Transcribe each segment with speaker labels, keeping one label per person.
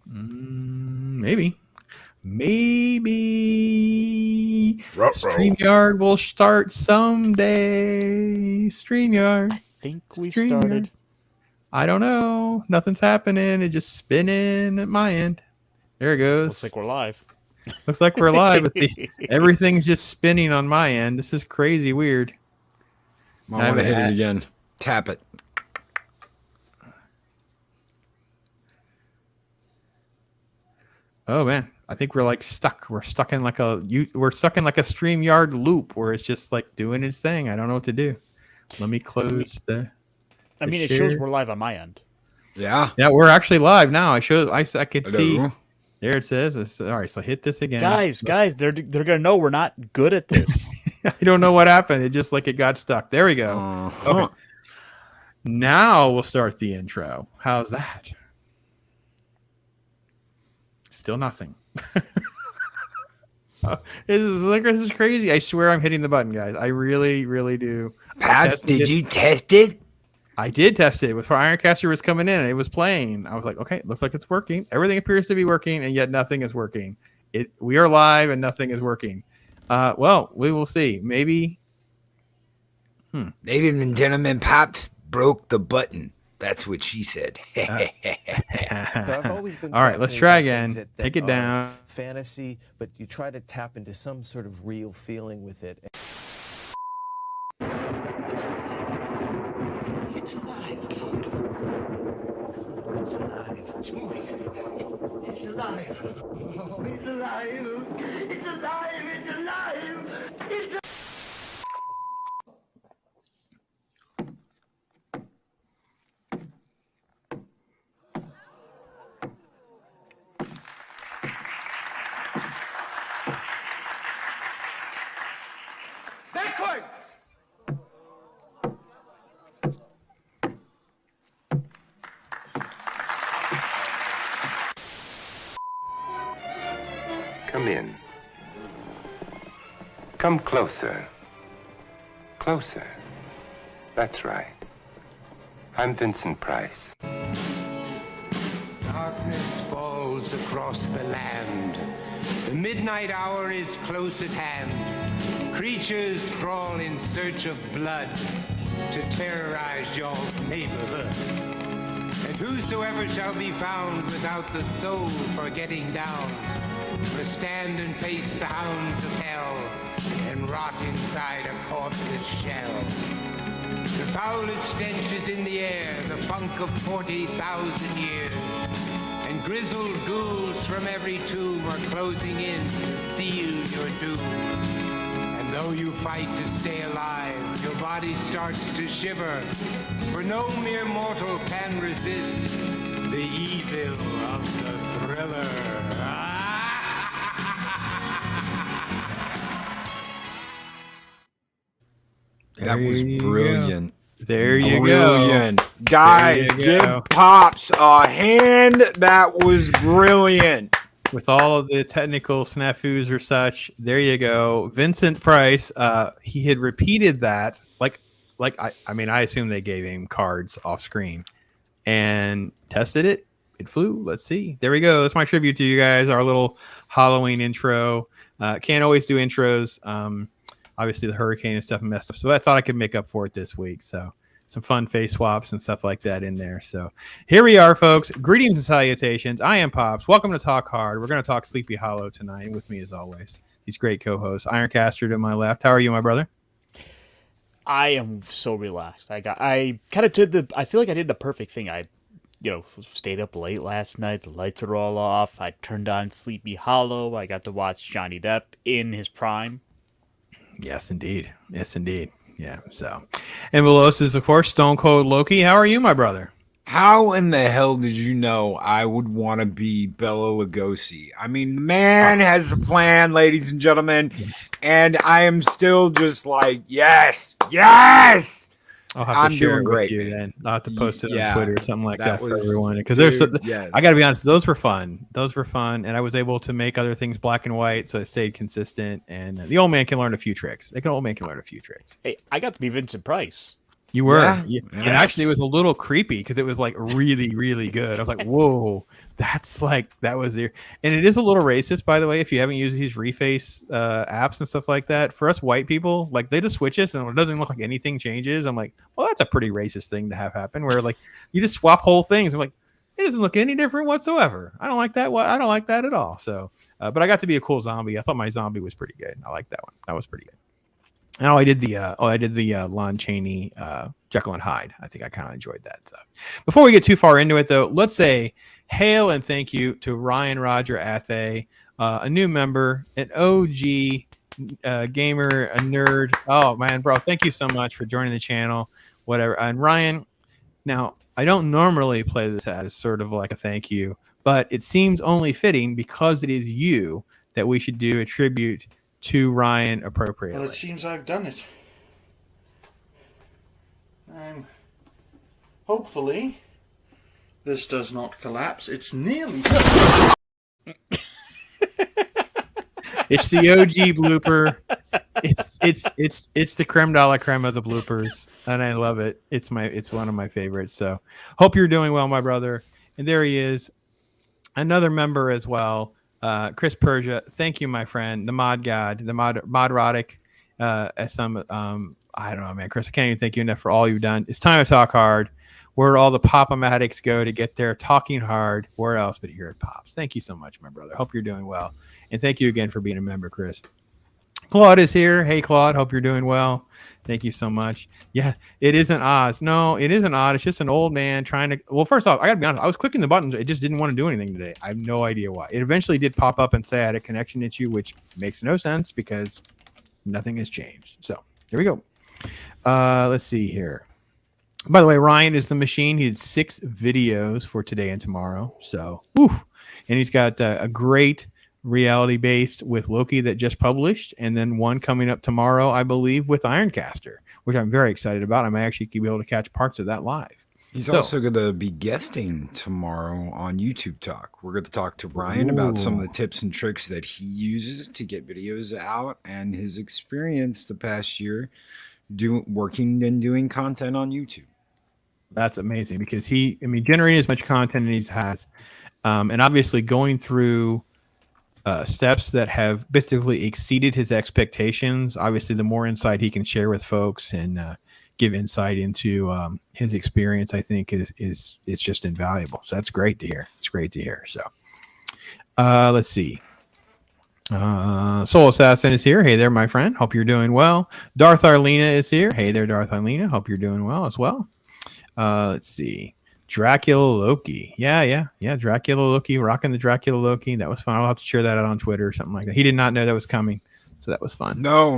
Speaker 1: Maybe.
Speaker 2: Ruh-roh.
Speaker 1: StreamYard will start someday. StreamYard.
Speaker 3: I think we've started.
Speaker 1: I don't know. Nothing's happening. It's just spinning at my end. There it goes.
Speaker 3: Looks like we're live.
Speaker 1: Looks like we're live. But everything's just spinning on my end. This is crazy weird.
Speaker 2: I want to hit it again. Tap it.
Speaker 1: Oh man, I think we're like stuck. We're stuck in like a StreamYard loop where it's just like doing its thing. I don't know what to do. Let me close the.
Speaker 3: I mean, it shows we're live on my end.
Speaker 2: Yeah.
Speaker 1: Yeah, we're actually live now. I could see. There it says. All right, so hit this again.
Speaker 3: Guys, they're gonna know we're not good at this.
Speaker 1: I don't know what happened. It just like it got stuck. There we go. Okay. Now we'll start the intro. How's that? Still nothing. This is crazy. I swear I'm hitting the button, guys. I really, really do.
Speaker 2: Pat, did you test it?
Speaker 1: I did test it. Before Ironcaster was coming in and it was playing. I was like, okay, looks like it's working. Everything appears to be working, and yet nothing is working. We are live and nothing is working. Well, we will see. Maybe.
Speaker 2: Ladies and gentlemen, Pops broke the button. That's what she said.
Speaker 1: All right, let's try again. Take it down.
Speaker 4: Fantasy, but you try to tap into some sort of real feeling with it.
Speaker 5: It's alive. It's alive. It's moving. It's alive. Oh, it's alive. It's alive. It's alive. It's alive. Backwards!
Speaker 6: Come in. Come closer. Closer. That's right. I'm Vincent Price. Darkness falls across the land. The midnight hour is close at hand. Creatures crawl in search of blood to terrorize your neighborhood. And whosoever shall be found without the soul for getting down must stand and face the hounds of hell and rot inside a corpse's shell. The foulest stench is in the air, the funk of 40,000 years. And grizzled ghouls from every tomb are closing in to seal your doom. And though you fight to stay alive, your body starts to shiver. For no mere mortal can resist the evil of the thriller.
Speaker 2: That was brilliant.
Speaker 1: There you
Speaker 2: Brilliant.
Speaker 1: go.
Speaker 2: Guys, give Pops a hand. That was brilliant.
Speaker 1: With all of the technical snafus or such, there you go. Vincent Price, he had repeated that. I mean, I assume they gave him cards off screen and tested it. It flew. Let's see. There we go. That's my tribute to you guys. Our little Halloween intro. Can't always do intros. Obviously, the hurricane and stuff messed up. So I thought I could make up for it this week. So some fun face swaps and stuff like that in there. So here we are, folks. Greetings and salutations. I am Pops. Welcome to Talk Hard. We're going to talk Sleepy Hollow tonight. With me, as always, these great co-hosts. Ironcaster to my left. How are you, my brother?
Speaker 3: I am so relaxed. I feel like I did the perfect thing. I stayed up late last night. The lights are all off. I turned on Sleepy Hollow. I got to watch Johnny Depp in his prime.
Speaker 1: Yes, indeed. Yes, indeed. Yeah. So, and below us is, of course, Stone Cold Loki. How are you, my brother?
Speaker 2: How in the hell did you know I would want to be Bela Lugosi? I mean, the man has a plan, ladies and gentlemen, and I am still just like, yes.
Speaker 1: I'll have to share it with you then. I'll have to post it on Twitter or something like that for everyone. Because I got to be honest, those were fun. And I was able to make other things black and white, so it stayed consistent. And the old man can learn a few tricks. The old man can learn a few tricks.
Speaker 3: Hey, I got to be Vincent Price.
Speaker 1: You were.
Speaker 2: Yeah.
Speaker 1: And actually, it was a little creepy because it was like really, really good. I was like, whoa, that was there. And it is a little racist, by the way, if you haven't used these reface apps and stuff like that. For us white people, like they just switch us and it doesn't look like anything changes. I'm like, well, that's a pretty racist thing to have happen where like you just swap whole things. I'm like, it doesn't look any different whatsoever. I don't like that. I don't like that at all. So, but I got to be a cool zombie. I thought my zombie was pretty good. I like that one. That was pretty good. And I did the Lon Chaney Jekyll and Hyde. I think I kind of enjoyed that. So before we get too far into it, though, let's say hail and thank you to Ryan Roger Athay, a new member, an OG gamer, a nerd. Oh man, bro, thank you so much for joining the channel. Whatever. And Ryan, now I don't normally play this as sort of like a thank you, but it seems only fitting because it is you that we should do a tribute to Ryan appropriately.
Speaker 7: Well, it seems I've done it. Hopefully, this does not collapse. It's nearly.
Speaker 1: It's the OG blooper. It's the creme de la creme of the bloopers, and I love it. It's one of my favorites. So, hope you're doing well, my brother. And there he is, another member as well. Chris Persia, thank you, my friend, the mod god, the modrotic, as some, I don't know, man, Chris, I can't even thank you enough for all you've done. It's time to talk hard. Where all the Pop-O-Matics go to get their talking hard. Where else but here at Pops? Thank you so much, my brother. Hope you're doing well. And thank you again for being a member, Chris. Claude is here. Hey, Claude. Hope you're doing well. Thank you so much. Yeah, it isn't Oz. No, it isn't Oz. It's just an old man trying to... Well, first off, I got to be honest. I was clicking the buttons. It just didn't want to do anything today. I have no idea why. It eventually did pop up and say I had a connection issue, which makes no sense because nothing has changed. So, here we go. Let's see here. By the way, Ryan is the machine. He did 6 videos for today and tomorrow. So, whew. And he's got a great... reality-based with Loki that just published, and then one coming up tomorrow, I believe, with Ironcaster, which I'm very excited about. I may actually be able to catch parts of that live.
Speaker 2: He's also going to be guesting tomorrow on YouTube Talk. We're going to talk to Ryan about some of the tips and tricks that he uses to get videos out and his experience the past year working and doing content on YouTube.
Speaker 1: That's amazing because generating as much content as he has, and obviously going through steps that have basically exceeded his expectations. Obviously, the more insight he can share with folks and give insight into his experience, I think is just invaluable. So that's great to hear. It's great to hear. So let's see. Soul Assassin is here. Hey there, my friend. Hope you're doing well. Darth Arlena is here. Hey there, Darth Arlena. Hope you're doing well as well. Let's see. Dracula Loki. Yeah. Dracula Loki, rocking the Dracula Loki. That was fun. I'll have to share that out on Twitter or something like that. He did not know that was coming. So that was fun.
Speaker 2: No.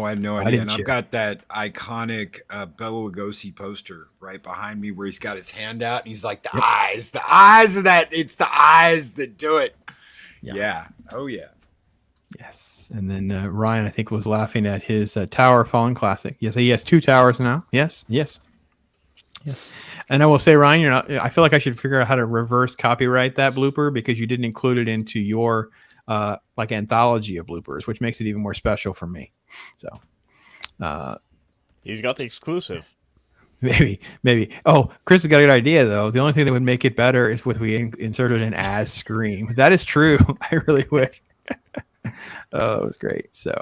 Speaker 2: I had no idea. And I've got that iconic Bela Lugosi poster right behind me where he's got his hand out and he's like, the eyes of that. It's the eyes that do it. Yeah. Oh, yeah.
Speaker 1: Yes. And then Ryan, I think, was laughing at his Tower Fallen Classic. Yes, he has 2 towers now. Yes. And I will say, Ryan, I feel like I should figure out how to reverse copyright that blooper because you didn't include it into your anthology of bloopers, which makes it even more special for me. So
Speaker 3: he's got the exclusive.
Speaker 1: Maybe. Oh, Chris has got a good idea though. The only thing that would make it better is if we inserted an as scream. That is true. I really wish. Oh, it was great. So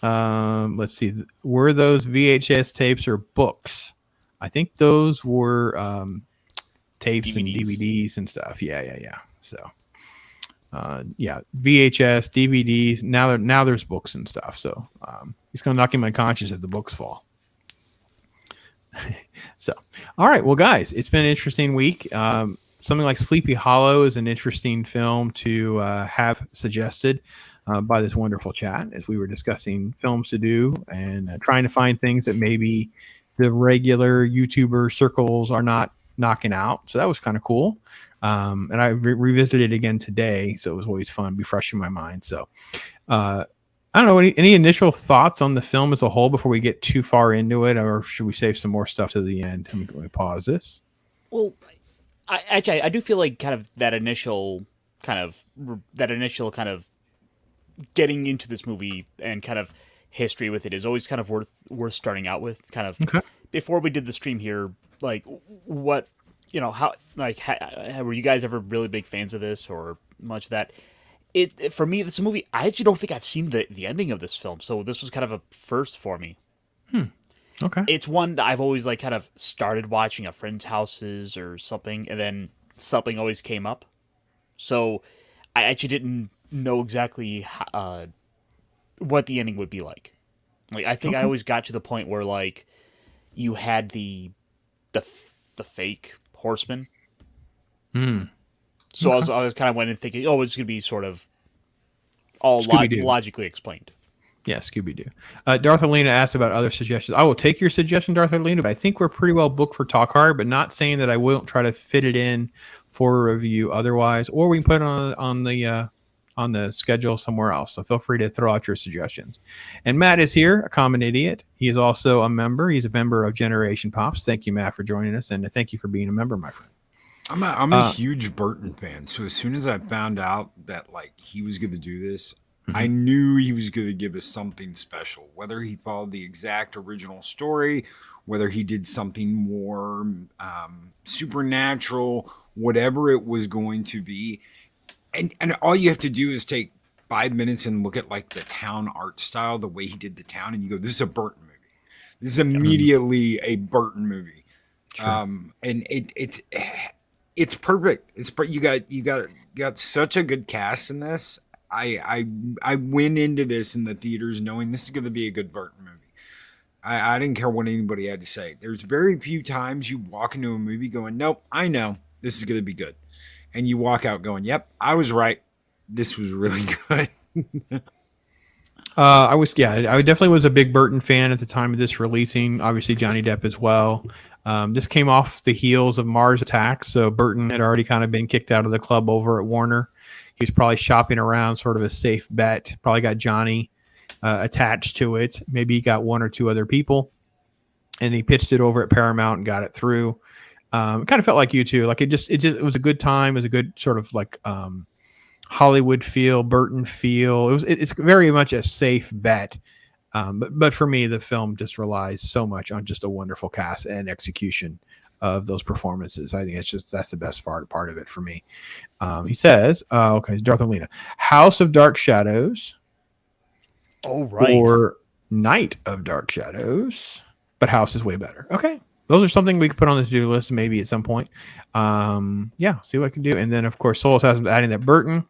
Speaker 1: let's see. Were those VHS tapes or books? I think those were tapes DVDs. And DVDs and stuff. Yeah. So, VHS, DVDs. Now there's books and stuff. So he's going to knock in my conscience if the books fall. So, all right. Well, guys, it's been an interesting week. Something like Sleepy Hollow is an interesting film to have suggested by this wonderful chat as we were discussing films to do and trying to find things that maybe the regular YouTuber circles are not knocking out. So that was kind of cool. And I revisited it again today. So it was always fun, be fresh in my mind. So I don't know, any initial thoughts on the film as a whole before we get too far into it, or should we save some more stuff to the end? Let me pause this.
Speaker 3: Well, I do feel like kind of that initial kind of getting into this movie and kind of history with it is always kind of worth starting out with, kind of before we did the stream here, like, what, how, like, were you guys ever really big fans of this or much of that? For me, this movie, I actually don't think I've seen the ending of this film, so this was kind of a first for me.
Speaker 1: Okay.
Speaker 3: It's one that I've always, like, kind of started watching at friends' houses or something, and then something always came up. So I actually didn't know exactly what the ending would be like. Like, I think I always got to the point where, like, you had the fake Horseman. So I was kind of went in thinking, oh, it's going to be sort of all logically explained.
Speaker 1: Yeah, Scooby-Doo. Darth Alina asked about other suggestions. I will take your suggestion, Darth Alina, but I think we're pretty well booked for Talk Hard, but not saying that I won't try to fit it in for a review otherwise, or we can put it on the schedule somewhere else. So feel free to throw out your suggestions. And Matt is here, a common idiot. He is also a member. He's a member of Generation Pops. Thank you, Matt, for joining us, and thank you for being a member, my friend.
Speaker 2: I'm a huge Burton fan, so as soon as I found out that like he was going to do this, I knew he was going to give us something special. Whether he followed the exact original story, whether he did something more supernatural, whatever it was going to be, and all you have to do is take 5 minutes and look at like the town art style, the way he did the town, and you go, "This is a Burton movie. This is immediately a Burton movie." Sure. And it's perfect. You got such a good cast in this. I went into this in the theaters knowing this is going to be a good Burton movie. I didn't care what anybody had to say. There's very few times you walk into a movie going, nope, I know this is going to be good. And you walk out going, yep, I was right. This was really good.
Speaker 1: I definitely was a big Burton fan at the time of this releasing. Obviously, Johnny Depp as well. This came off the heels of Mars Attacks, so Burton had already kind of been kicked out of the club over at Warner. He was probably shopping around, sort of a safe bet. Probably got Johnny attached to it. Maybe he got one or two other people, and he pitched it over at Paramount and got it through. It kind of felt like you too. Like it was a good time. It was a good sort of like Hollywood feel, Burton feel. It's very much a safe bet. But for me, the film just relies so much on just a wonderful cast and execution of those performances. I think that's the best part of it for me. He says, okay, Darth Alina, House of Dark Shadows.
Speaker 3: Oh, right.
Speaker 1: Or Night of Dark Shadows. But House is way better. Okay. Those are something we could put on the to-do list maybe at some point. See what I can do. And then, of course, Souls has adding that Burton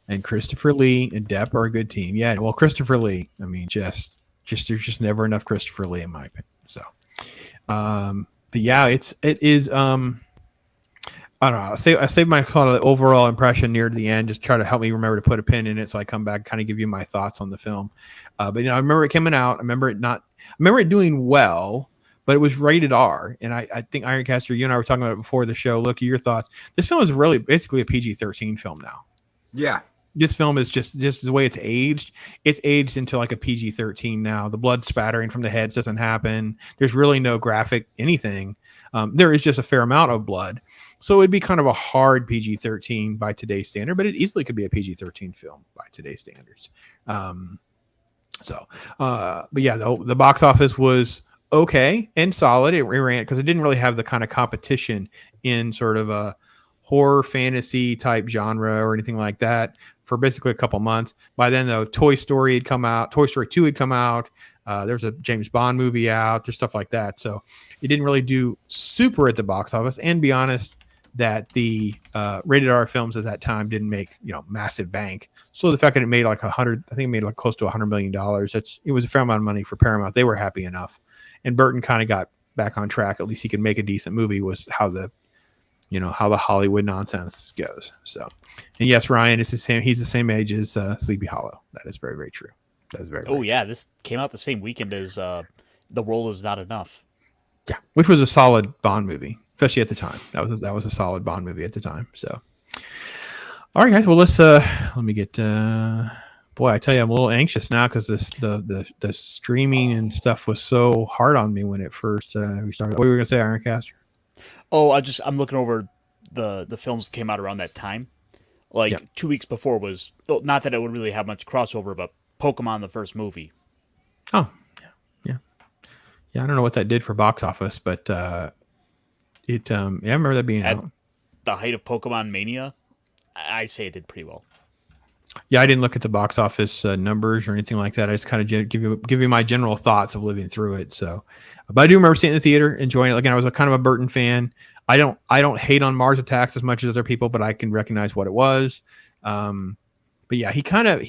Speaker 1: and Christopher Lee and Depp are a good team. Yeah, well, Christopher Lee, I mean, just there's just never enough Christopher Lee in my opinion. So, but yeah, it is. I don't know. I saved my kind of overall impression near the end. Just try to help me remember to put a pin in it, so I come back, kind of give you my thoughts on the film. But I remember it coming out. I remember it doing well, but it was rated R. And I think Ironcaster, you and I were talking about it before the show. Look, your thoughts. This film is really basically a PG-13 film now. Yeah. This film is just the way it's aged. It's aged into like a PG-13 now. The blood spattering from the heads doesn't happen. There's really no graphic anything. There is just a fair amount of blood. So it'd be kind of a hard PG-13 by today's standard, but it easily could be a PG-13 film by today's standards. But yeah, the box office was okay and solid. It ran because it didn't really have the kind of competition in sort of a horror fantasy type genre or anything like that for basically a couple months. By then, though, Toy Story had come out. Toy Story 2 had come out. There's a James Bond movie out. There's stuff like that. So it didn't really do super at the box office. And be honest, that the rated R films at that time didn't make massive bank. So the fact that it made like close to $100 million. It was a fair amount of money for Paramount. They were happy enough. And Burton kind of got back on track. At least he could make a decent movie. Was how the Hollywood nonsense goes. So, and yes, Ryan is the same. He's the same age as Sleepy Hollow. That is very, very true. That is very.
Speaker 3: Oh yeah, true. This came out the same weekend as The World Is Not Enough.
Speaker 1: Yeah, which was a solid Bond movie, especially at the time. That was a solid Bond movie at the time. So, all right, guys. Well, let's let me get. Boy, I tell you, I'm a little anxious now because the streaming and stuff was so hard on me when it first we started. What were we gonna say, Ironcaster?
Speaker 3: Oh, I'm looking over the films that came out around that time. 2 weeks before was, not that it would really have much crossover, but Pokemon, the first movie.
Speaker 1: Oh, Yeah, I don't know what that did for box office, but it yeah, I remember that being
Speaker 3: At
Speaker 1: out.
Speaker 3: the height of Pokemon Mania, I say it did pretty well.
Speaker 1: Yeah, I didn't look at the box office numbers or anything like that. I just kind of give you my general thoughts of living through it. So, but I do remember seeing it in the theater, enjoying it. Again, I was kind of a Burton fan. I don't hate on Mars Attacks as much as other people, but I can recognize what it was. But yeah, he kind of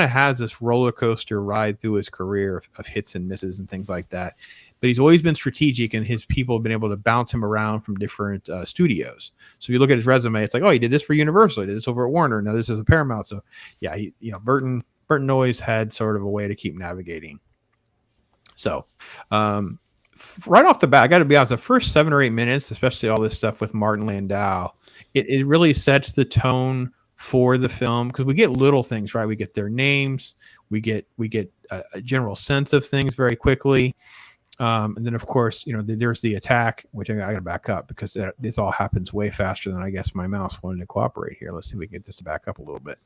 Speaker 1: has this roller coaster ride through his career of hits and misses and things like that. But he's always been strategic, and his people have been able to bounce him around from different studios. So if you look at his resume, it's like, oh, he did this for Universal, he did this over at Warner, now this is a Paramount. So yeah, Burton always had sort of a way to keep navigating. So right off the bat, I got to be honest, the first 7 or 8 minutes, especially all this stuff with Martin Landau, it really sets the tone for the film, because we get little things, right? We get their names, we get a general sense of things very quickly. And then, of course, there's the attack, which I got to back up because this all happens way faster than I guess my mouse wanted to cooperate here. Let's see if we can get this to back up a little bit.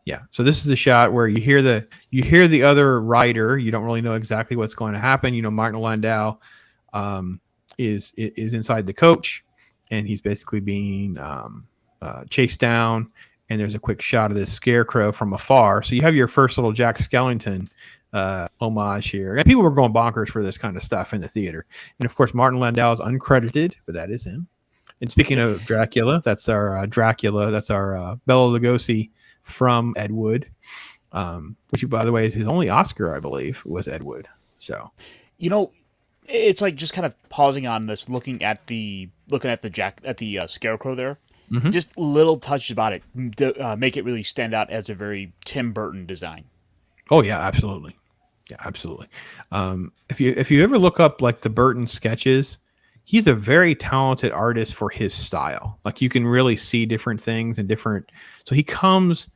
Speaker 1: Yeah. So this is the shot where you hear the other rider. You don't really know exactly what's going to happen. Martin Landau is inside the coach, and he's basically being chased down. And there's a quick shot of this scarecrow from afar. So you have your first little Jack Skellington homage here, and people were going bonkers for this kind of stuff in the theater. And of course, Martin Landau is uncredited, but that is him. And speaking of Dracula, that's our Bela Lugosi from Ed Wood, which, by the way, is his only Oscar, I believe, was Ed Wood. So,
Speaker 3: it's like just kind of pausing on this, looking at the scarecrow there.
Speaker 1: Mm-hmm.
Speaker 3: Just little touches about it make it really stand out as a very Tim Burton design.
Speaker 1: Oh yeah, absolutely. Yeah, absolutely. If you ever look up like the Burton sketches, he's a very talented artist for his style. Like you can really see different things and different. So he comes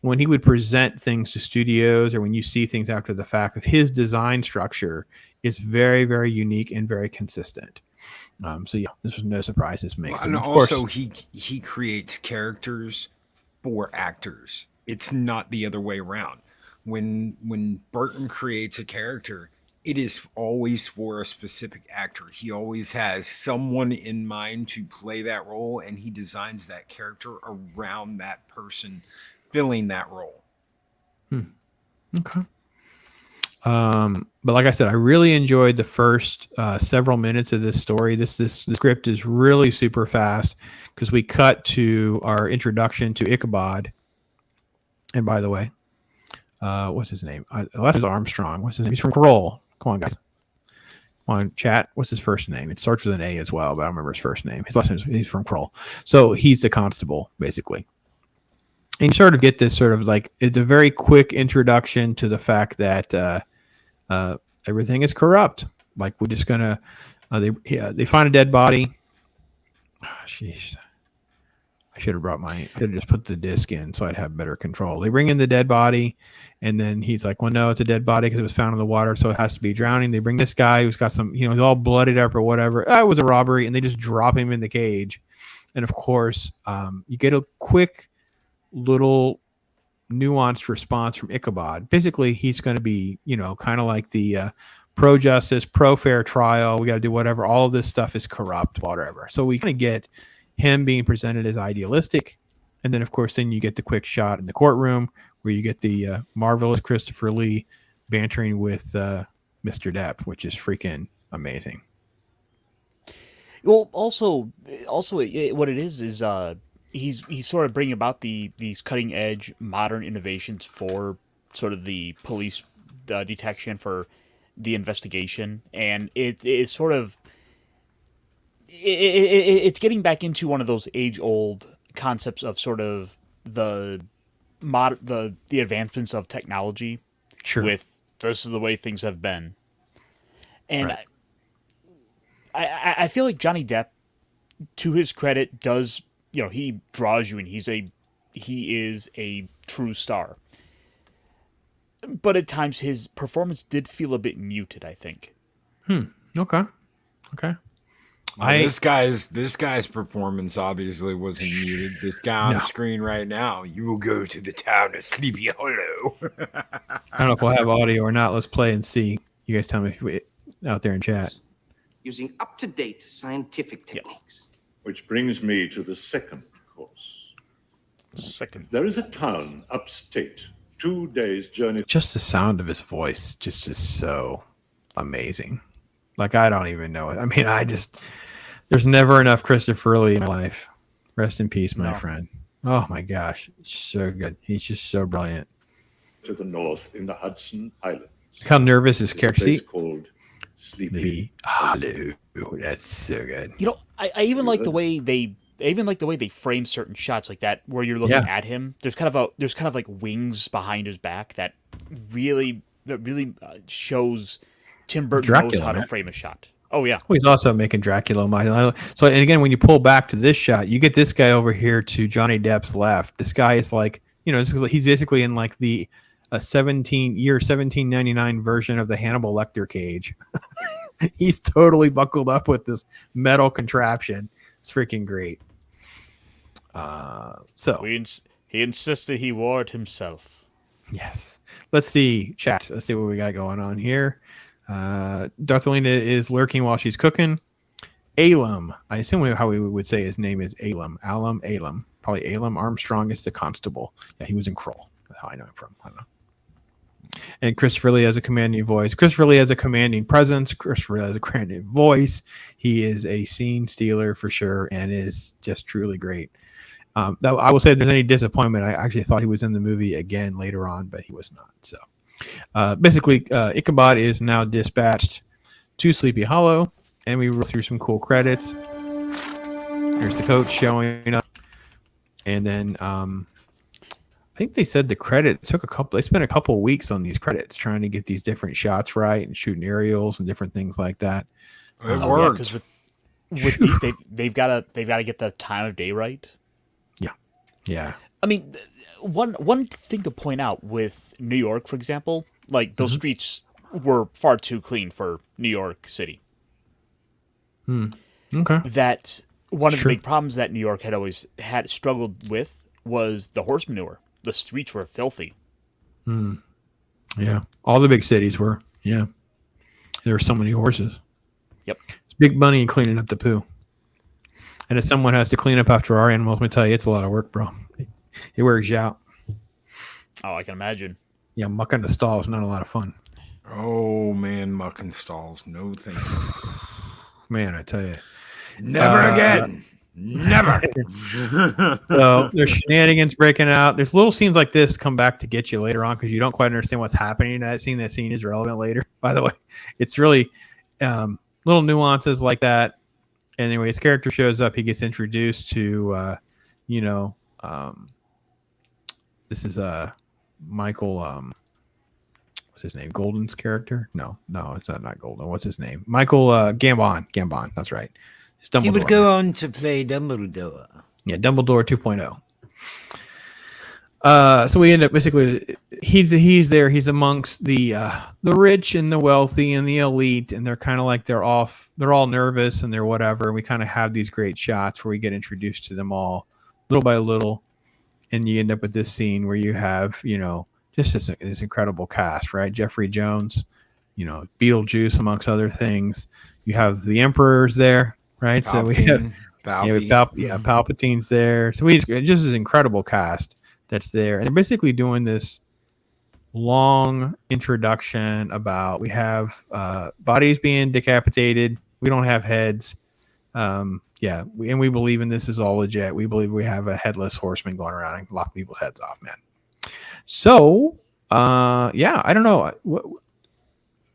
Speaker 1: when he would present things to studios, or when you see things after the fact, of his design structure is very, very unique and very consistent. So yeah, this was no surprise. This makes
Speaker 2: and
Speaker 1: of
Speaker 2: also
Speaker 1: course,
Speaker 2: he creates characters for actors. It's not the other way around. When Burton creates a character, it is always for a specific actor. He always has someone in mind to play that role, and he designs that character around that person filling that role.
Speaker 1: Okay. But like I said, I really enjoyed the first several minutes of this story. The script is really super fast because we cut to our introduction to Ichabod. And by the way, what's his name? Last name's Armstrong. What's his name? He's from Kroll. Come on, guys. Come on, chat. What's his first name? It starts with an A as well, but I don't remember his first name. His last name he's from Kroll. So he's the constable, basically. And you sort of get this sort of like, it's a very quick introduction to the fact that everything is corrupt. Like we're just gonna, they find a dead body. Jeez. I should have just put the disc in so I'd have better control. They bring in the dead body, and then he's like, well, no, it's a dead body because it was found in the water, so it has to be drowning. They bring this guy who's got some, he's all bloodied up or whatever. It was a robbery, and they just drop him in the cage. And of course, you get a quick little nuanced response from Ichabod. Basically, he's going to be, kind of like the pro-justice, pro-fair trial. We got to do whatever. All of this stuff is corrupt, whatever. So we kind of get him being presented as idealistic. And then, of course, then you get the quick shot in the courtroom where you get the marvelous Christopher Lee bantering with Mr. Depp, which is freaking amazing.
Speaker 3: Well, also, what it is he's sort of bringing about these cutting edge modern innovations for sort of the police detection, for the investigation, and it's sort of it's getting back into one of those age old concepts of sort of the advancements of technology.
Speaker 1: Sure.
Speaker 3: With this is the way things have been, and
Speaker 1: right.
Speaker 3: I feel like Johnny Depp, to his credit, does. He draws you in. He is a true star. But at times his performance did feel a bit muted, I think.
Speaker 1: Okay.
Speaker 2: This guy's performance obviously wasn't muted. This guy on screen right now, you will go to the town of Sleepy Hollow.
Speaker 1: I don't know if we'll have audio or not. Let's play and see. You guys tell me out there in chat.
Speaker 8: Using up-to-date scientific techniques.
Speaker 9: Which brings me to the second course.
Speaker 3: Second.
Speaker 9: There is a town upstate, 2 days' journey.
Speaker 1: Just the sound of his voice just is so amazing. Like, I don't even know it. I mean, there's never enough Christopher Lee in my life. Rest in peace, my friend. Oh my gosh. It's so good. He's just so brilliant.
Speaker 9: To the north in the Hudson Islands.
Speaker 1: Look how nervous his character
Speaker 9: place
Speaker 1: is.
Speaker 9: Called Sleepy
Speaker 1: Hollow. That's so good.
Speaker 3: You know, I even like the way they frame certain shots like that, where you're looking at him. There's kind of like wings behind his back that really shows Tim Burton knows how to frame a shot. Oh yeah.
Speaker 1: Well, he's also making Dracula. So, and again, when you pull back to this shot, you get this guy over here to Johnny Depp's left. This guy is like, he's basically in like the 1799 version of the Hannibal Lecter cage. He's totally buckled up with this metal contraption. It's freaking great. So
Speaker 3: he insisted he wore it himself.
Speaker 1: Yes. Let's see, chat. Let's see what we got going on here. Darthelina is lurking while she's cooking. Alum. I assume how we would say his name is Alum. Alum. Probably Alum Armstrong is the constable. Yeah, he was in Kroll. That's how I know him from. I don't know. And Christopher Lee has a commanding voice. Christopher Lee has a commanding presence. Christopher Lee has a commanding voice. He is a scene stealer for sure and is just truly great. I will say if there's any disappointment, I actually thought he was in the movie again later on, but he was not. So basically, Ichabod is now dispatched to Sleepy Hollow, and we roll through some cool credits. Here's the coach showing up. And then I think they said the credit took they spent a couple of weeks on these credits trying to get these different shots right and shooting aerials and different things like that.
Speaker 2: It worked.
Speaker 3: Because with these, they've got to get the time of day right.
Speaker 1: Yeah.
Speaker 3: I mean, one thing to point out with New York, for example, like those streets were far too clean for New York City.
Speaker 1: Okay.
Speaker 3: That one of the big problems that New York had always struggled with was the horse manure. The streets were filthy.
Speaker 1: Yeah. All the big cities were. Yeah. There were so many horses.
Speaker 3: Yep.
Speaker 1: It's big money in cleaning up the poo. And if someone has to clean up after our animals, let me tell you, it's a lot of work, bro. It wears you out.
Speaker 3: Oh, I can imagine.
Speaker 1: Yeah, mucking the stall is not a lot of fun.
Speaker 2: Oh, man, mucking stalls. No thank you.
Speaker 1: Man, I tell you.
Speaker 2: Never again. Never.
Speaker 1: So there's shenanigans breaking out. There's little scenes like this come back to get you later on because you don't quite understand what's happening in that scene. That scene is relevant later, by the way. It's really little nuances like that. And anyway, his character shows up. He gets introduced to, this is Michael. What's his name? Golden's character? No, it's not Golden. What's his name? Michael Gambon. Gambon. That's right. It's Dumbledore.
Speaker 2: He would go on to play Dumbledore.
Speaker 1: Yeah, Dumbledore 2.0. So we end up basically he's there. He's amongst the rich and the wealthy and the elite, and they're kind of like they're all nervous and they're whatever. And we kind of have these great shots where we get introduced to them all little by little, and you end up with this scene where you have just this incredible cast, right? Jeffrey Jones, Beetlejuice amongst other things. You have the emperors there, right?
Speaker 2: Palpatine,
Speaker 1: So we have Palpatine's there. So we just this incredible cast that's there, and they're basically doing this long introduction about we have bodies being decapitated. We don't have heads. And we believe in this is all legit. We believe we have a headless horseman going around and locking people's heads off, man. So, I don't know.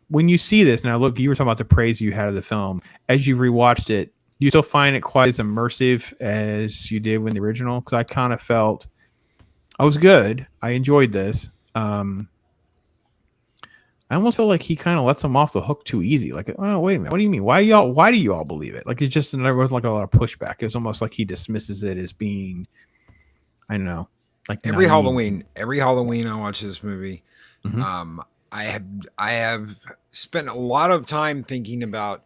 Speaker 1: When you see this now, look, you were talking about the praise you had of the film. As you've rewatched it, do you still find it quite as immersive as you did when the original? Because I kind of felt I was good. I enjoyed this. I almost feel like he kind of lets them off the hook too easy. Like, oh, wait a minute. What do you mean? Why do you all believe it? Like, it's just, there was like a lot of pushback. It was almost like he dismisses it as being, I don't know. Like
Speaker 2: every Halloween I watch this movie. I have spent a lot of time thinking about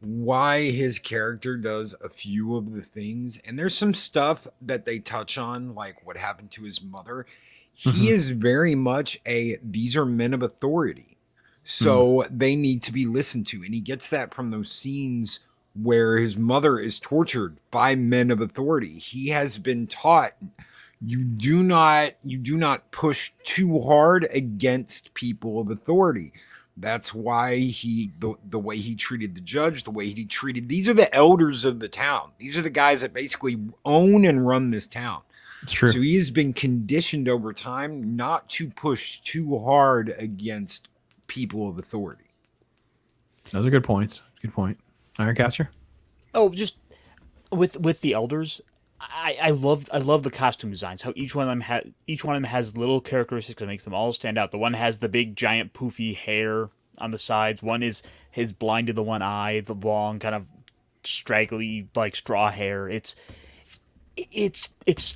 Speaker 2: why his character does a few of the things. And there's some stuff that they touch on, like what happened to his mother. He is very much these are men of authority. So they need to be listened to. And he gets that from those scenes where his mother is tortured by men of authority. He has been taught you do not push too hard against people of authority. That's why the way he treated the judge, the way he treated, these are the elders of the town. These are the guys that basically own and run this town.
Speaker 1: It's true.
Speaker 2: So he has been conditioned over time not to push too hard against people of authority.
Speaker 1: Those are good points. Good point. Ironcaster?
Speaker 3: Oh, just with the elders, I love the costume designs. How each one of them has little characteristics that makes them all stand out. The one has the big giant poofy hair on the sides. One is his blinded the one eye, the long kind of straggly like straw hair. It's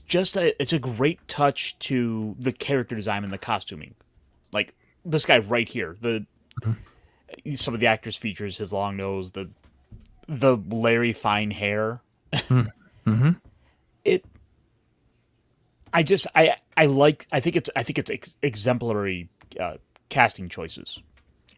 Speaker 3: just a great touch to the character design and the costuming. Like this guy right here, some of the actors' features, his long nose, the Larry Fine hair.
Speaker 1: Mm-hmm.
Speaker 3: I think it's exemplary casting choices.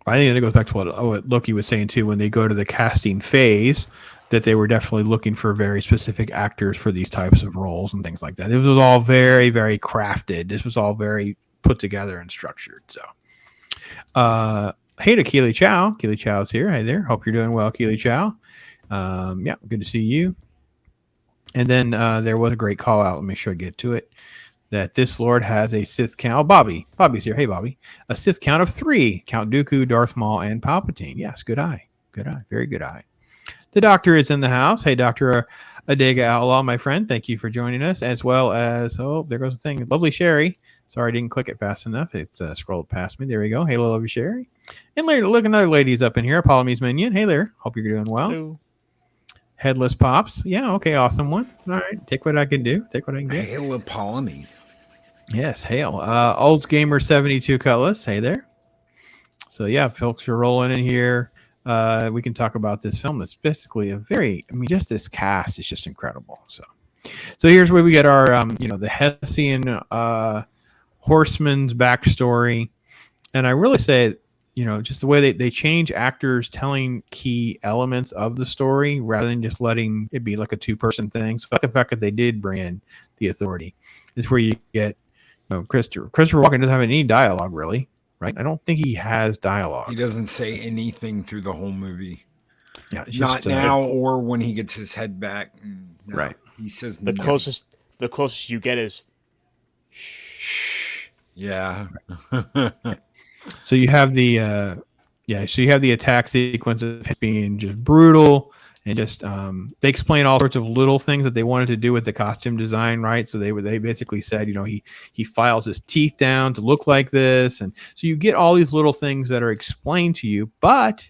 Speaker 1: I think it goes back to what Loki was saying too. When they go to the casting phase, that they were definitely looking for very specific actors for these types of roles and things like that. It was all very, very crafted. This was all very put together and structured. So, hey to Keely Chow. Keely Chow's here. Hey there. Hope you're doing well, Keely Chow. Yeah, good to see you. And then there was a great call out. Let me make sure I get to it. That this Lord has a Sith count. Oh, Bobby's here. Hey, Bobby. A Sith count of 3. Count Dooku, Darth Maul, and Palpatine. Yes, good eye. Good eye. Very good eye. The doctor is in the house. Hey, Dr. Adega Outlaw, my friend. Thank you for joining us. As well as, oh, there goes the thing. Lovely Sherry. Sorry, I didn't click it fast enough. It's scrolled past me. There we go. Hey, lovely Sherry. And later, look, another lady's up in here. Apologies Minion. Hey there. Hope you're doing well.
Speaker 3: Hello.
Speaker 1: Headless Pops. Yeah, okay, awesome one. All right, take what I can do. Take what I can get.
Speaker 2: Hail Apollonie.
Speaker 1: Yes, hail. Olds Gamer 72 Cutlass. Hey there. So yeah, folks are rolling in here. We can talk about this film. That's basically just this cast is just incredible. So here's where we get our, the Hessian Horseman's backstory, and I really say, just the way they change actors telling key elements of the story rather than just letting it be like a 2-person thing. So the fact that they did bring in the authority is where you get, Christopher Walken doesn't have any dialogue really, right? I don't think he has dialogue.
Speaker 2: He doesn't say anything through the whole movie.
Speaker 1: Yeah, it's
Speaker 2: not
Speaker 1: just,
Speaker 2: now or when he gets his head back. No,
Speaker 1: right.
Speaker 2: He says
Speaker 3: the closest you get is
Speaker 2: shh. Yeah.
Speaker 1: So you have the attack sequence of him being just brutal and just they explain all sorts of little things that they wanted to do with the costume design, right? So they basically said, he files his teeth down to look like this, and so you get all these little things that are explained to you. But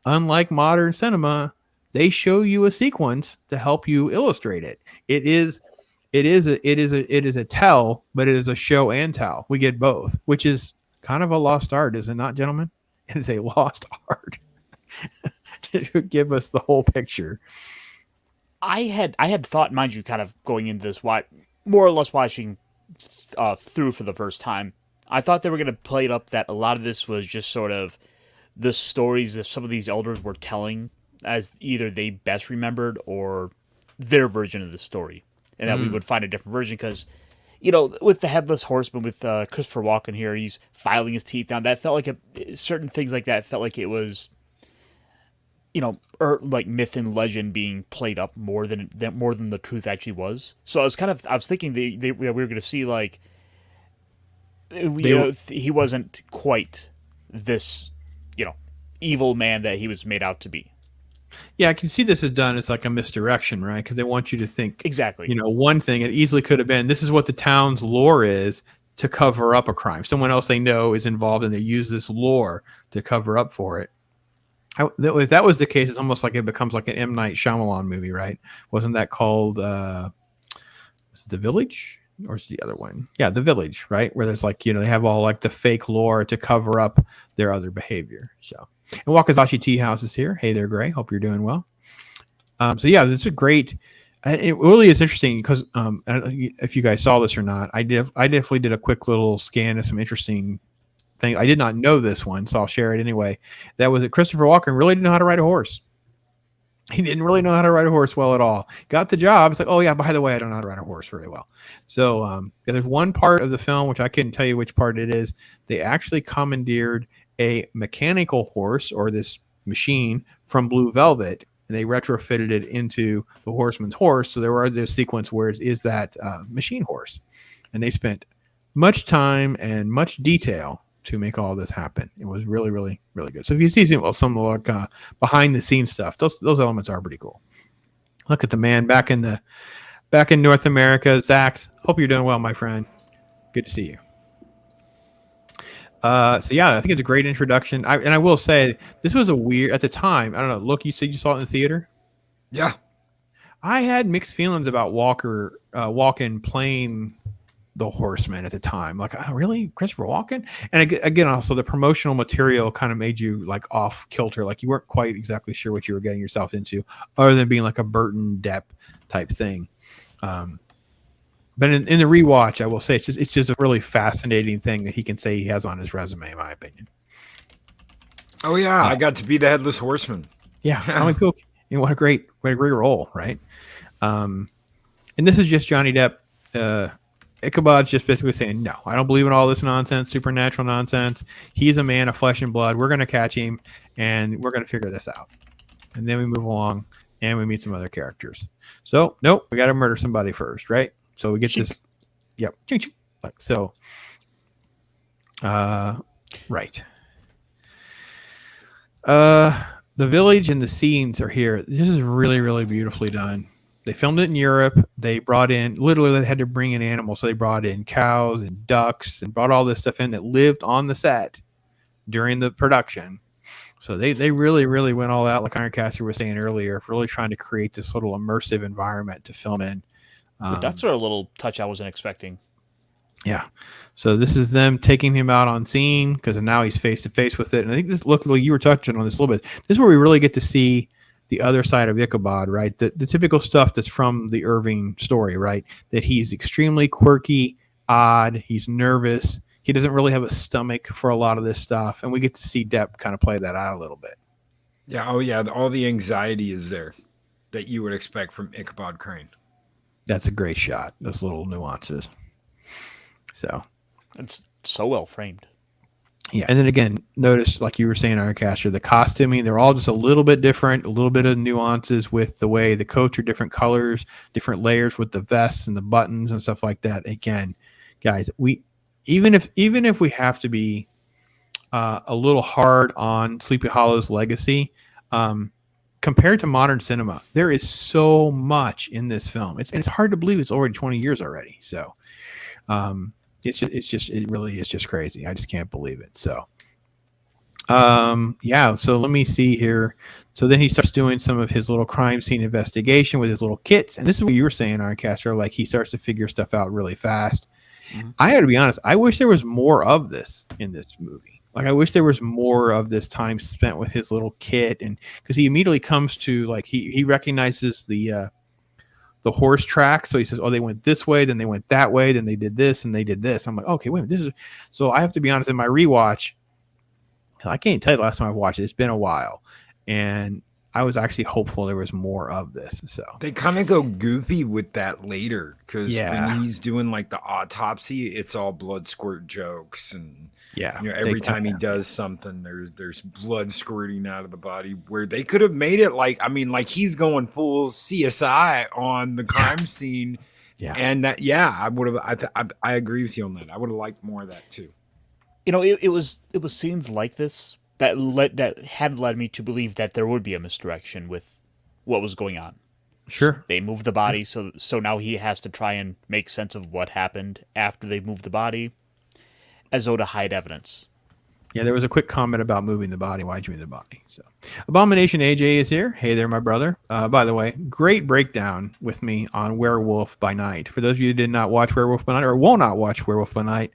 Speaker 1: unlike modern cinema, they show you a sequence to help you illustrate it. It is a tell, but it is a show and tell. We get both, which is kind of a lost art, is it not, gentlemen? It is a lost art to give us the whole picture.
Speaker 3: I had thought, mind you, kind of going into this, more or less watching through for the first time. I thought they were going to play it up that a lot of this was just sort of the stories that some of these elders were telling as either they best remembered or their version of the story, and that we would find a different version because, with the Headless Horseman, with Christopher Walken here, he's filing his teeth down. That felt like certain things like that felt like it was, like myth and legend being played up more than the truth actually was. So I was thinking we were going to see like, he wasn't quite this, evil man that he was made out to be.
Speaker 1: Yeah, I can see this is done as like a misdirection, right? Because they want you to think
Speaker 3: exactly.
Speaker 1: One thing it easily could have been. This is what the town's lore is to cover up a crime. Someone else they know is involved, and they use this lore to cover up for it. If that was the case, it's almost like it becomes like an M. Night Shyamalan movie, right? Wasn't that called was it The Village? Or is it the other one? Yeah, The Village, right? Where there's like, they have all like the fake lore to cover up their other behavior. So, and Wakazashi Tea House is here. Hey there, Gray. Hope you're doing well. So yeah, it's a great. It really is interesting because I don't know if you guys saw this or not, I definitely did a quick little scan of some interesting thing. I did not know this one, so I'll share it anyway. That was that Christopher Walken really didn't know how to ride a horse. He didn't really know how to ride a horse well at all. Got the job. It's like, oh yeah, by the way, I don't know how to ride a horse very well. So there's one part of the film, which I couldn't tell you which part it is. They actually commandeered a mechanical horse or this machine from Blue Velvet, and they retrofitted it into the Horseman's horse. So there was this sequence where it is that machine horse. And they spent much time and much detail to make all this happen. It was really, really, really good. So if you see some like behind the scenes stuff, those elements are pretty cool. Look at the man back in North America. Zax, hope you're doing well, my friend. Good to see you. So yeah, I think it's a great introduction. I will say this was a weird at the time. I don't know. Look, you said you saw it in the theater.
Speaker 2: Yeah,
Speaker 1: I had mixed feelings about Walken playing the Horseman at the time. Like, oh, really, Christopher Walken? And again, also the promotional material kind of made you like off kilter. Like you weren't quite exactly sure what you were getting yourself into, other than being like a Burton Depp type thing. But in the rewatch, I will say it's just a really fascinating thing that he can say he has on his resume, in my opinion.
Speaker 2: Oh yeah, I got to be the Headless Horseman.
Speaker 1: Yeah, how many people? What a great role, right? And this is just Johnny Depp. Ichabod's just basically saying, no, I don't believe in all this nonsense, supernatural nonsense. He's a man of flesh and blood. We're going to catch him, and we're going to figure this out. And then we move along, and we meet some other characters. So, nope, we got to murder somebody first, right? So we get this. Yep. Like so. Right. The village and the scenes are here. This is really, really beautifully done. They filmed it in Europe. They brought in, literally, they had to bring in animals. So they brought in cows and ducks and brought all this stuff in that lived on the set during the production. So they really, really went all out, like Ironcaster was saying earlier, really trying to create this little immersive environment to film in.
Speaker 3: The ducks are a little touch I wasn't expecting.
Speaker 1: Yeah. So this is them taking him out on scene because now he's face to face with it. And I think this, look, you were touching on this a little bit. This is where we really get to see the other side of Ichabod, right? The typical stuff that's from the Irving story, right? That he's extremely quirky, odd, he's nervous, he doesn't really have a stomach for a lot of this stuff, and we get to see Depp kind of play that out a little bit.
Speaker 2: Yeah, oh yeah, all the anxiety is there that you would expect from Ichabod Crane.
Speaker 1: That's a great shot, those little nuances. So
Speaker 3: it's so well framed.
Speaker 1: Yeah, and then again, notice, like you were saying, Ironcaster, the costuming, they're all just a little bit different, a little bit of nuances with the way the coats are different colors, different layers with the vests and the buttons and stuff like that. Again, guys, we even if we have to be a little hard on Sleepy Hollow's legacy, compared to modern cinema, there is so much in this film. It's hard to believe it's already 20 years already. So, it really is just crazy. I just can't believe it. So, yeah. So let me see here. So then he starts doing some of his little crime scene investigation with his little kits. And this is what you were saying, Ironcaster, like he starts to figure stuff out really fast. Mm-hmm. I got to be honest. I wish there was more of this in this movie. Like, I wish there was more of this time spent with his little kit. And because he immediately comes to, like, he recognizes the horse track. So he says, oh, they went this way, then they went that way, then they did this and they did this. I'm like, okay, wait a minute. This is, so I have to be honest, in my rewatch, I can't tell you the last time I've watched it. It's been a while. And I was actually hopeful there was more of this. So
Speaker 2: they kind of go goofy with that later. Cause when he's doing like the autopsy, it's all blood squirt jokes. And every time he does something, there's blood squirting out of the body, where they could have made it like, I mean, like he's going full CSI on the crime scene. Yeah. And that, I would have, I agree with you on that. I would have liked more of that too.
Speaker 3: You know, it was scenes like this that had led me to believe that there would be a misdirection with what was going on.
Speaker 1: Sure.
Speaker 3: So they moved the body, so now he has to try and make sense of what happened after they moved the body, as though to hide evidence.
Speaker 1: Yeah, there was a quick comment about moving the body. Why'd you move the body? So, Abomination AJ is here. Hey there, my brother. By the way, great breakdown with me on Werewolf by Night. For those of you who did not watch Werewolf by Night or will not watch Werewolf by Night,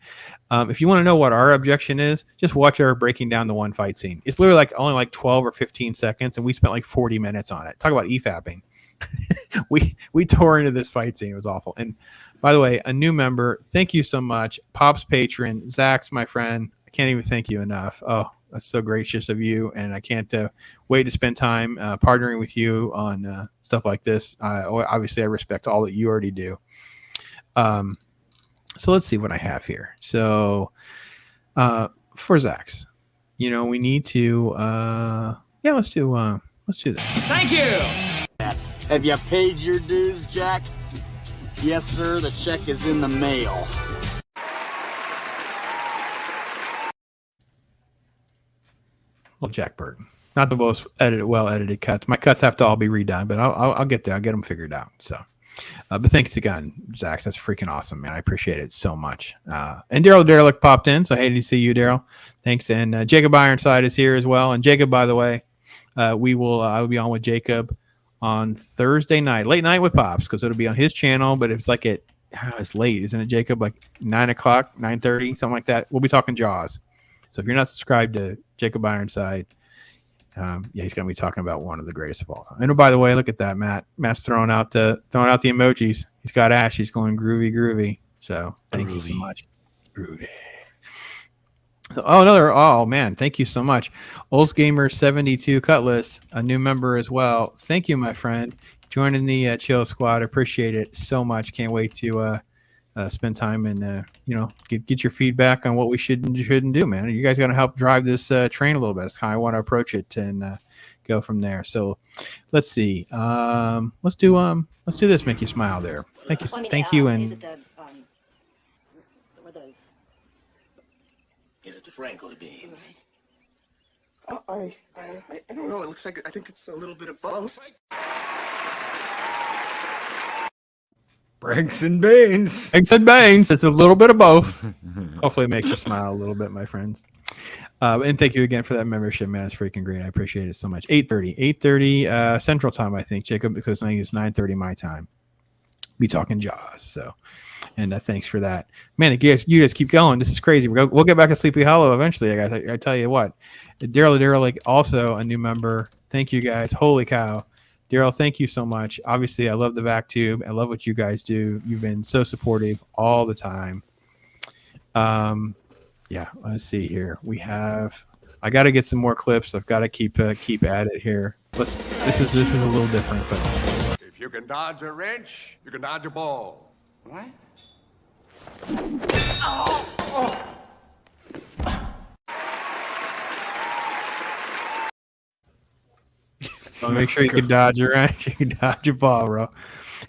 Speaker 1: if you want to know what our objection is, just watch our breaking down the one fight scene. It's literally only like 12 or 15 seconds, and we spent like 40 minutes on it. Talk about EFAPing. we tore into this fight scene. It was awful. And by the way, a new member, thank you so much. Pop's patron, Zach's my friend. I can't even thank you enough. Oh, that's so gracious of you, and I can't wait to spend time partnering with you on stuff like this. Obviously, I respect all that you already do. So let's see what I have here. So for Zach's, we need to let's do this.
Speaker 10: Thank you. Have you paid your dues, Jack? Yes, sir. The check is in the mail.
Speaker 1: Well, Jack Burton, not the most well edited cuts. My cuts have to all be redone, but I'll get there. I'll get them figured out. So, but thanks again, Zach. That's freaking awesome, man. I appreciate it so much. And Daryl Derelict popped in, so happy to see you, Daryl. Thanks. And Jacob Ironside is here as well. And Jacob, by the way, I will be on with Jacob on Thursday night, late night with Pops, because it'll be on his channel. But it's like it's late, isn't it, Jacob? Like 9 o'clock, 9:30, something like that. We'll be talking Jaws. So if you're not subscribed to Jacob Ironside, he's going to be talking about one of the greatest of all time. And by the way, look at that, Matt. Matt's throwing out the emojis. He's got Ash. He's going groovy. So thank you so much. Groovy. Oh man, thank you so much. Olds Gamer 72 Cutlass, a new member as well. Thank you, my friend, joining the Chill Squad. Appreciate it so much. Can't wait to spend time and get your feedback on what we should and shouldn't do, man. You guys got to help drive this train a little bit. That's how I want to approach it and go from there. So let's see. Let's do this. Make you smile there. Thank you. And
Speaker 10: Is it the Franco beans?
Speaker 11: I don't know. It looks like I think it's a little bit of both.
Speaker 2: Franks and beans.
Speaker 1: Franks and beans. It's a little bit of both. Hopefully it makes you smile a little bit, my friends. And thank you again for that membership, man. It's freaking great. I appreciate it so much. 8:30 Central Time, I think, Jacob, because I think it's 9:30 my time. Be talking Jaws. So, and thanks for that, man. You guys keep going. This is crazy. We'll get back to Sleepy Hollow eventually. I tell you what. Daryl, also a new member. Thank you guys. Holy cow. Daryl, thank you so much. Obviously, I love the vac tube. I love what you guys do. You've been so supportive all the time. Let's see here. I got to get some more clips. I've got to keep at it here. This is a little different, but
Speaker 12: if you can dodge a wrench, you can dodge a ball. What?
Speaker 1: make sure you can dodge your wrench. You can dodge a ball, bro.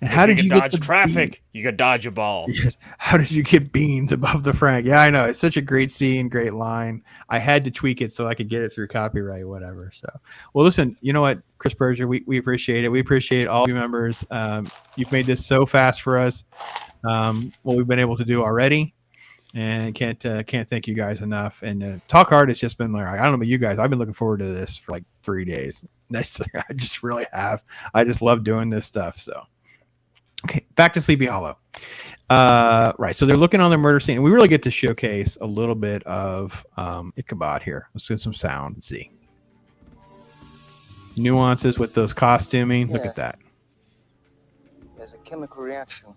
Speaker 1: And how did you
Speaker 3: dodge
Speaker 1: get
Speaker 3: traffic? You could dodge a ball.
Speaker 1: Yes. How did you get beans above the Frank? Yeah, I know. It's such a great scene, great line. I had to tweak it so I could get it through copyright, whatever. So, well, listen, you know what, Chris Berger, we appreciate it. We appreciate all of you members. You've made this so fast for us. What we've been able to do already, and can't thank you guys enough. And Talk Hard has just been like, I don't know about you guys. I've been looking forward to this for like 3 days. I just really have. I just love doing this stuff. So. Okay, back to Sleepy Hollow. Right, so they're looking on the murder scene, and we really get to showcase a little bit of Ichabod here. Let's get some sound and see. Nuances with those costuming. Look at that.
Speaker 13: There's a chemical reaction.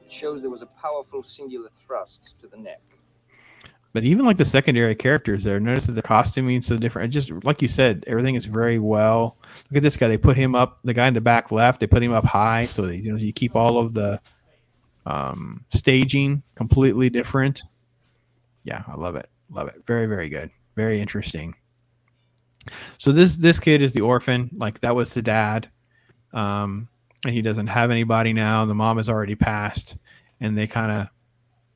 Speaker 13: It shows there was a powerful singular thrust to the neck.
Speaker 1: But even like the secondary characters there, notice that the costuming is so different. And just like you said, everything is very well. Look at this guy. They put him up, the guy in the back left, they put him up high. So that, you keep all of the staging completely different. Yeah, I love it. Love it. Very, very good. Very interesting. So this kid is the orphan. Like that was the dad. And he doesn't have anybody now. The mom has already passed. And they kind of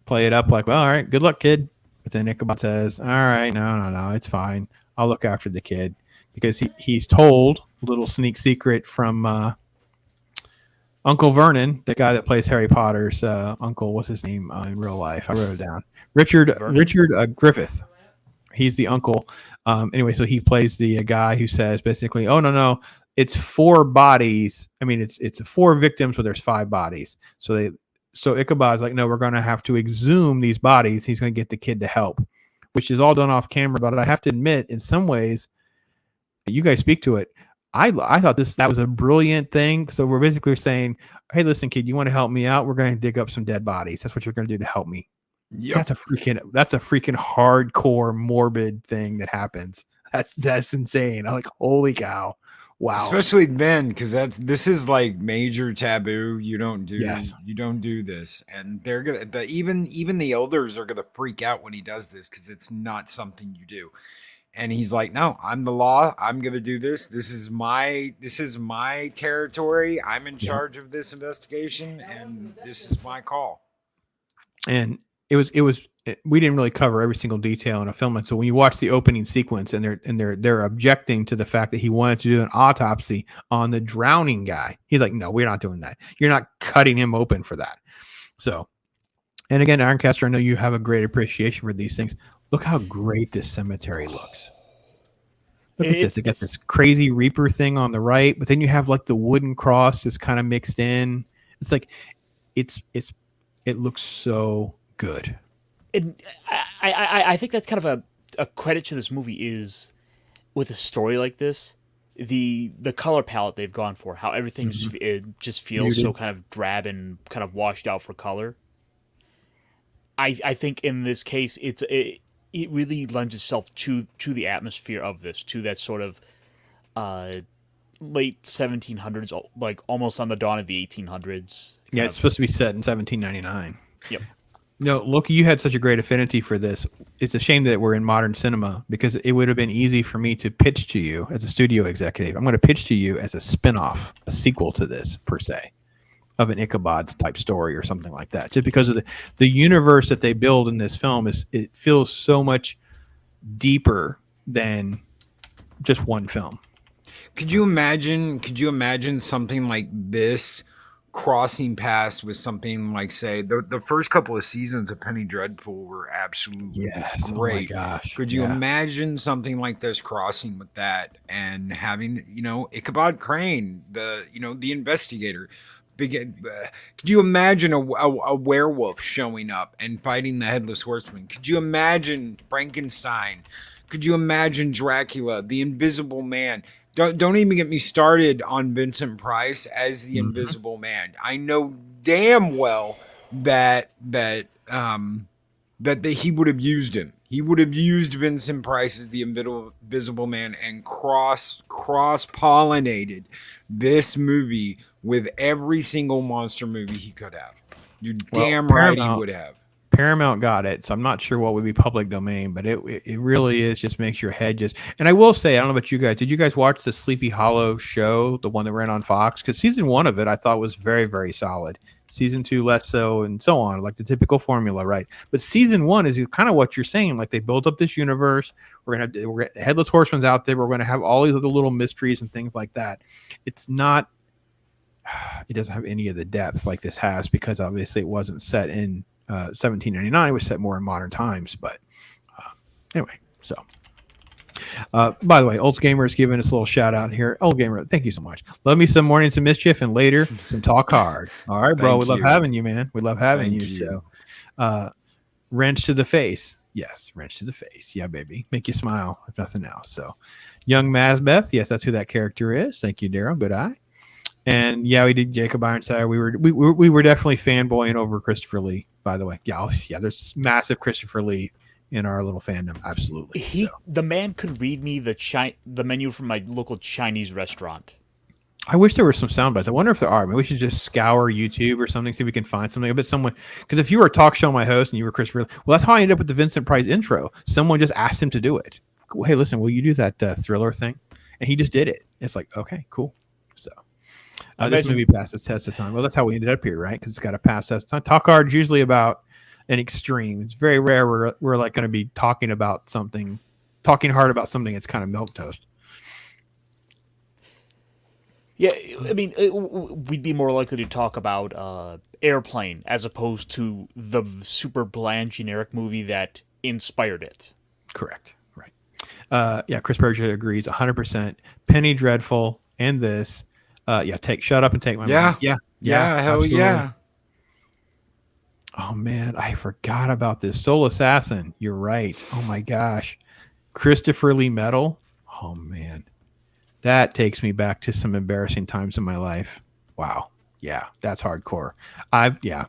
Speaker 1: play it up like, well, all right, good luck, kid. But then Ichabod says, all right, no, it's fine. I'll look after the kid. Because he's told, a little sneak secret from Uncle Vernon, the guy that plays Harry Potter's uncle. What's his name in real life? I wrote it down. Richard Griffith. He's the uncle. Anyway, so he plays the guy who says basically, oh, no, it's 4 bodies. I mean, it's 4 victims, but there's 5 bodies. So Ichabod's like, no, we're going to have to exhume these bodies. He's going to get the kid to help, which is all done off camera. But I have to admit, in some ways, you guys speak to it. I thought that was a brilliant thing. So we're basically saying, hey, listen, kid, you want to help me out? We're going to dig up some dead bodies. That's what you're going to do to help me.
Speaker 2: Yep.
Speaker 1: That's a freaking hardcore morbid thing that happens. That's insane. I'm like, holy cow. Wow.
Speaker 2: Especially Ben, because this is like major taboo. You don't do this. And they're gonna even the elders are gonna freak out when he does this because it's not something you do. And he's like, no, I'm the law. I'm gonna do this. This is my territory. I'm in charge of this investigation, and this is my call.
Speaker 1: And we didn't really cover every single detail in a film. And so when you watch the opening sequence and they're objecting to the fact that he wanted to do an autopsy on the drowning guy, he's like, no, we're not doing that. You're not cutting him open for that. So, and again, Ironcaster, I know you have a great appreciation for these things. Look how great this cemetery looks. Look at this. It got this crazy Reaper thing on the right, but then you have like the wooden cross just kind of mixed in. It's like, it looks so good.
Speaker 3: And I think that's kind of a credit to this movie is with a story like this, the color palette they've gone for, how everything it just feels so kind of drab and kind of washed out for color. I think in this case it really lends itself to the atmosphere of this, to that sort of late 1700s, like almost on the dawn of the 1800s.
Speaker 1: Yeah, it's supposed to be set in 1799.
Speaker 3: Yep.
Speaker 1: No, Loki, you had such a great affinity for this. It's a shame that we're in modern cinema because it would have been easy for me to pitch to you as a studio executive. I'm going to pitch to you as a spin-off, a sequel to this, per se, of an Ichabod type story or something like that. Just because of the universe that they build in this film it feels so much deeper than just one film.
Speaker 2: Could you imagine something like this crossing paths with something like, say, the first couple of seasons of Penny Dreadful were absolutely great.
Speaker 1: Oh my gosh.
Speaker 2: Could you imagine something like this crossing with that and having, Ichabod Crane, the investigator? Could you imagine a werewolf showing up and fighting the Headless Horseman? Could you imagine Frankenstein? Could you imagine Dracula, the Invisible Man? Don't even get me started on Vincent Price as the Invisible Man. I know damn well that he would have used him. He would have used Vincent Price as the Invisible Man and cross-pollinated this movie with every single monster movie he could have. You're damn right he would have.
Speaker 1: Paramount got it, so I'm not sure what would be public domain, but it really is just makes your head just. And I will say, I don't know about you guys. Did you guys watch the Sleepy Hollow show, the one that ran on Fox? Because season 1 of it I thought was very, very solid. Season 2 less so, and so on, like the typical formula, right? But season 1 is kind of what you're saying. Like they built up this universe. We're Headless Horseman's out there. We're going to have all these other little mysteries and things like that. It's not. It doesn't have any of the depth like this has because obviously it wasn't set in 1799. It was set more in modern times, but anyway. So, by the way, Olds Gamer is giving us a little shout out here. Old Gamer, thank you so much. Love me some Mornings of Mischief and later some Talk Hard. All right, bro. We love having you, man. We love having you. So, wrench to the face. Yes, wrench to the face. Yeah, baby. Make you smile if nothing else. So, young Mazbeth. Yes, that's who that character is. Thank you, Daryl. Good eye. And yeah, we did Jacob Ironside. We were definitely fanboying over Christopher Lee, by the way. Yeah, there's massive Christopher Lee in our little fandom. Absolutely.
Speaker 3: The man could read me the menu from my local Chinese restaurant.
Speaker 1: I wish there were some sound bites. I wonder if there are. Maybe we should just scour YouTube or something, see if we can find something. I bet someone, because if you were a talk show my host and you were Christopher Lee, well, that's how I ended up with the Vincent Price intro. Someone just asked him to do it. Hey, listen, will you do that Thriller thing? And he just did it. It's like, okay, cool. So. This movie passed its test of time. Well, that's how we ended up here, right? Because it's got to pass test of time. Talk Hard is usually about an extreme. It's very rare we're like going to be talking hard about something that's kind of milquetoast.
Speaker 3: Yeah, I mean, we'd be more likely to talk about Airplane as opposed to the super bland, generic movie that inspired it.
Speaker 1: Correct. Right. Yeah, Chris Berger agrees 100%. Penny Dreadful and this. Shut up and take my money. Yeah,
Speaker 2: hell absolutely. Yeah.
Speaker 1: Oh man, I forgot about this. Soul Assassin. You're right. Oh my gosh. Christopher Lee Medal. Oh man. That takes me back to some embarrassing times in my life. Wow. Yeah, that's hardcore.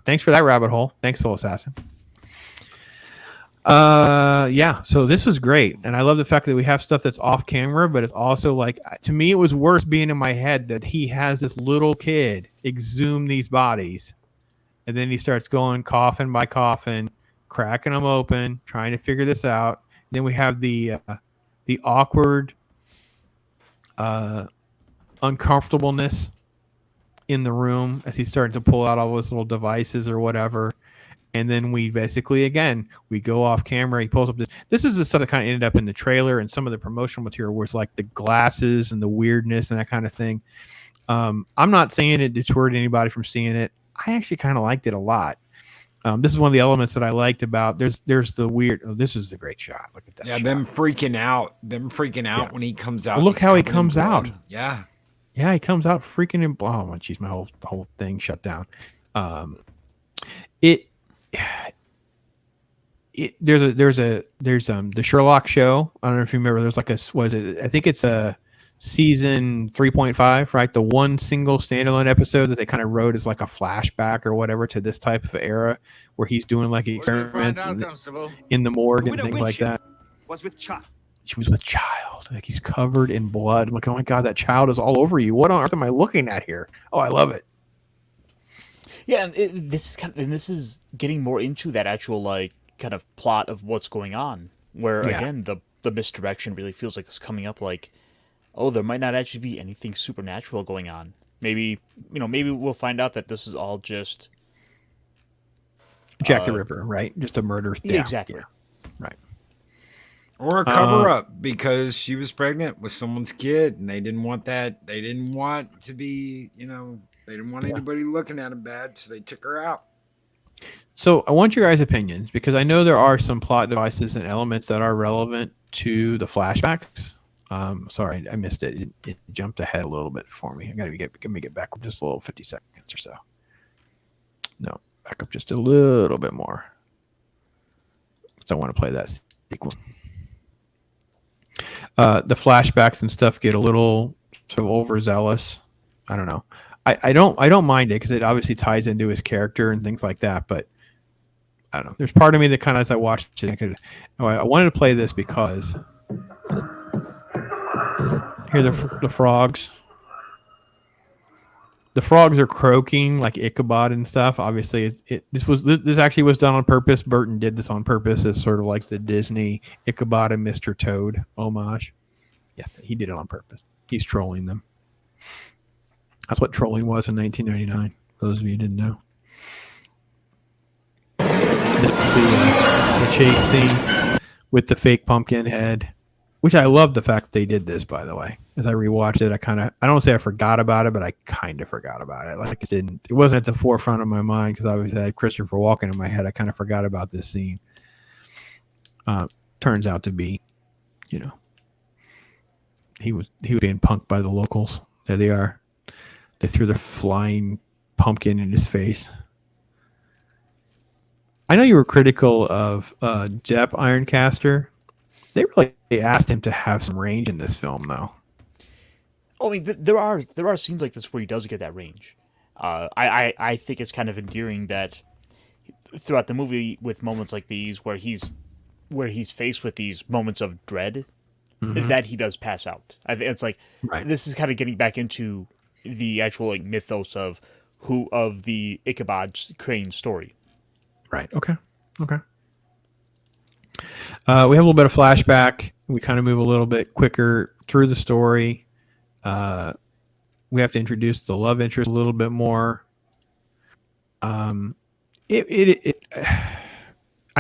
Speaker 1: Thanks for that rabbit hole. Thanks, Soul Assassin. Yeah, so this was great, and I love the fact that we have stuff that's off camera, but it's also like, to me it was worse being in my head that he has this little kid exhume these bodies, and then he starts going coffin by coffin, cracking them open, trying to figure this out. And then we have the awkward uncomfortableness in the room as he's starting to pull out all those little devices or whatever. And then we basically, again, we go off camera. He pulls up this. This is the stuff that kind of ended up in the trailer and some of the promotional material, where it's like the glasses and the weirdness and that kind of thing. I'm not saying it deterred anybody from seeing it. I actually kind of liked it a lot. This is one of the elements that I liked about. There's the weird. Oh, this is a great shot. Look at that.
Speaker 2: Yeah,
Speaker 1: shot.
Speaker 2: them freaking out when he comes out.
Speaker 1: Well, look how he comes out.
Speaker 2: Yeah,
Speaker 1: yeah, he comes out freaking in. Oh my jeez, my whole thing shut down. There's the Sherlock show. I don't know if you remember. There's like I think it's a season 3.5, right? The one single standalone episode that they kind of wrote as like a flashback or whatever to this type of era, where he's doing like experiments in the morgue and things like that.
Speaker 8: Was with child.
Speaker 1: She was with child. Like, he's covered in blood. I'm like, oh my god, that child is all over you. What on earth am I looking at here? Oh, I love it.
Speaker 3: Yeah, and this is getting more into that actual like kind of plot of what's going on, where again the misdirection really feels like it's coming up like, oh, there might not actually be anything supernatural going on. Maybe we'll find out that this is all just
Speaker 1: Jack the Ripper, right? Just a murder.
Speaker 3: Yeah, exactly.
Speaker 1: Yeah. Right.
Speaker 2: Or a cover up because she was pregnant with someone's kid, and they didn't want that. They didn't want to be, they didn't want anybody looking at him bad, so they took her out.
Speaker 1: So I want your guys' opinions, because I know there are some plot devices and elements that are relevant to the flashbacks. Sorry, I missed it. It jumped ahead a little bit for me. Let me get back just a little 50 seconds or so. No, back up just a little bit more. Because I want to play that sequel. The flashbacks and stuff get a little sort of overzealous. I don't know. I don't mind it because it obviously ties into his character and things like that. But I don't know. There's part of me that kind of, as I watched it, I wanted to play this because here the frogs. The frogs are croaking like Ichabod and stuff. Obviously, this actually was done on purpose. Burton did this on purpose as sort of like the Disney Ichabod and Mr. Toad homage. Yeah, he did it on purpose. He's trolling them. That's what trolling was in 1999. For those of you who didn't know. This is the chase scene with the fake pumpkin head, which I love the fact they did this, by the way. As I rewatched it, I don't say I forgot about it, but I kind of forgot about it. Like, it wasn't at the forefront of my mind because obviously I had Christopher Walken in my head. I kind of forgot about this scene. Turns out to be, he was being punked by the locals. There they are. They threw the flying pumpkin in his face. I know you were critical of Depp Ironcaster. They really asked him to have some range in this film, though.
Speaker 3: I mean, there are scenes like this where he does get that range. I think it's kind of endearing that throughout the movie, with moments like these where he's faced with these moments of dread, that he does pass out. It's like This is kind of getting back into the actual like mythos of the Ichabod Crane story. Right.
Speaker 1: Okay. We have a little bit of flashback. We kind of move a little bit quicker through the story. We have to introduce the love interest a little bit more. I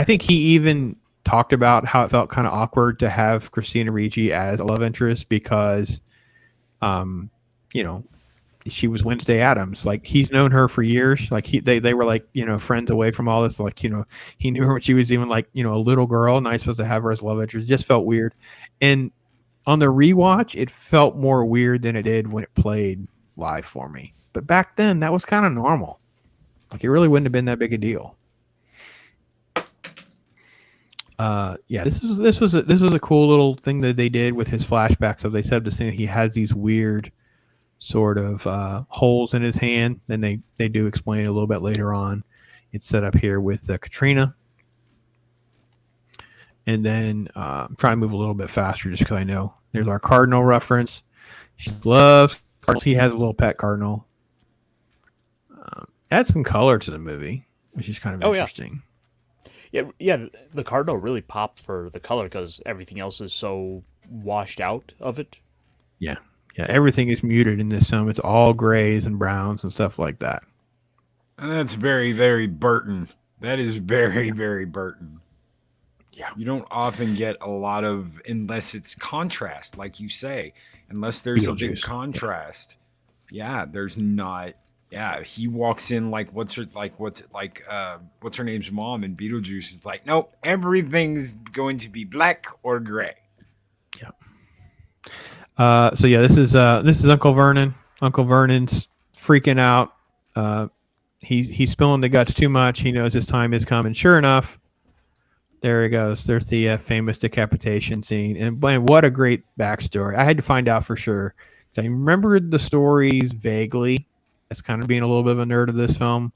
Speaker 1: think he even talked about how it felt kind of awkward to have Christina Ricci as a love interest because, she was Wednesday Addams. Like, he's known her for years. Like, they were like, friends away from all this. Like, he knew her when she was even like, a little girl. Not supposed to have her as love interest. It just felt weird. And on the rewatch, it felt more weird than it did when it played live for me. But back then, that was kind of normal. Like, it really wouldn't have been that big a deal. This was a cool little thing that they did with his flashbacks. So they said the scene he has these weird sort of holes in his hand. Then they do explain it a little bit later on. It's set up here with Katrina. And then I'm trying to move a little bit faster just because I know there's our cardinal reference. She loves cardinals. He has a little pet cardinal. Add some color to the movie, which is kind of interesting.
Speaker 3: Yeah, the cardinal really popped for the color because everything else is so washed out of it.
Speaker 1: Yeah, everything is muted in this film. It's all grays and browns and stuff like that.
Speaker 2: And that's very, very Burton. That is very, very Burton.
Speaker 1: Yeah.
Speaker 2: You don't often get a lot of, unless it's contrast, like you say, unless there's a big contrast. Yeah, there's not. Yeah, he walks in like what's her name's mom in Beetlejuice. It's like, nope, everything's going to be black or gray.
Speaker 1: Yeah. So yeah, this is Uncle Vernon. Uncle Vernon's freaking out. He's spilling the guts too much. He knows his time is coming. Sure enough, there he goes. There's the famous decapitation scene. And what a great backstory. I had to find out for sure. I remembered the stories vaguely. As kind of being a little bit of a nerd of this film,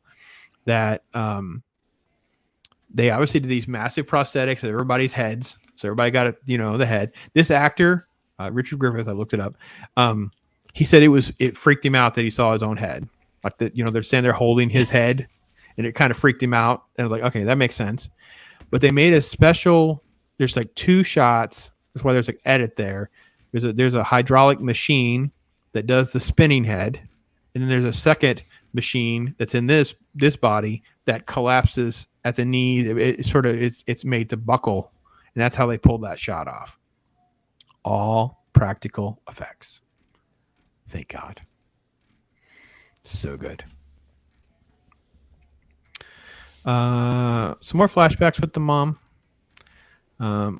Speaker 1: that they obviously did these massive prosthetics of everybody's heads. So everybody got the head. This actor, Richard Griffith, I looked it up. He said it freaked him out that he saw his own head. Like they're saying they're holding his head, and it kind of freaked him out. And I was like, okay, that makes sense. But they made a special. There's like 2 shots. That's why there's like edit there. There's a hydraulic machine that does the spinning head. And then there's a second machine that's in this body that collapses at the knee. It's made to buckle, and that's how they pulled that shot off. All practical effects. Thank God. So good. Some more flashbacks with the mom.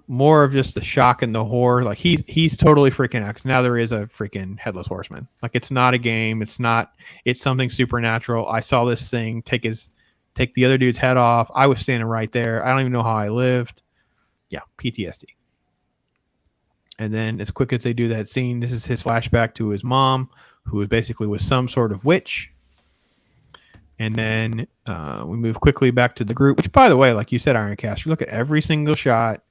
Speaker 1: More of just the shock and the horror. Like he's totally freaking out. 'Cause now there is a freaking headless horseman. Like it's not a game. It's something supernatural. I saw this thing take the other dude's head off. I was standing right there. I don't even know how I lived. Yeah, PTSD. And then as quick as they do that scene, this is his flashback to his mom, who was some sort of witch. And then we move quickly back to the group, which, by the way, like you said, Ironcaster, look at every single shot.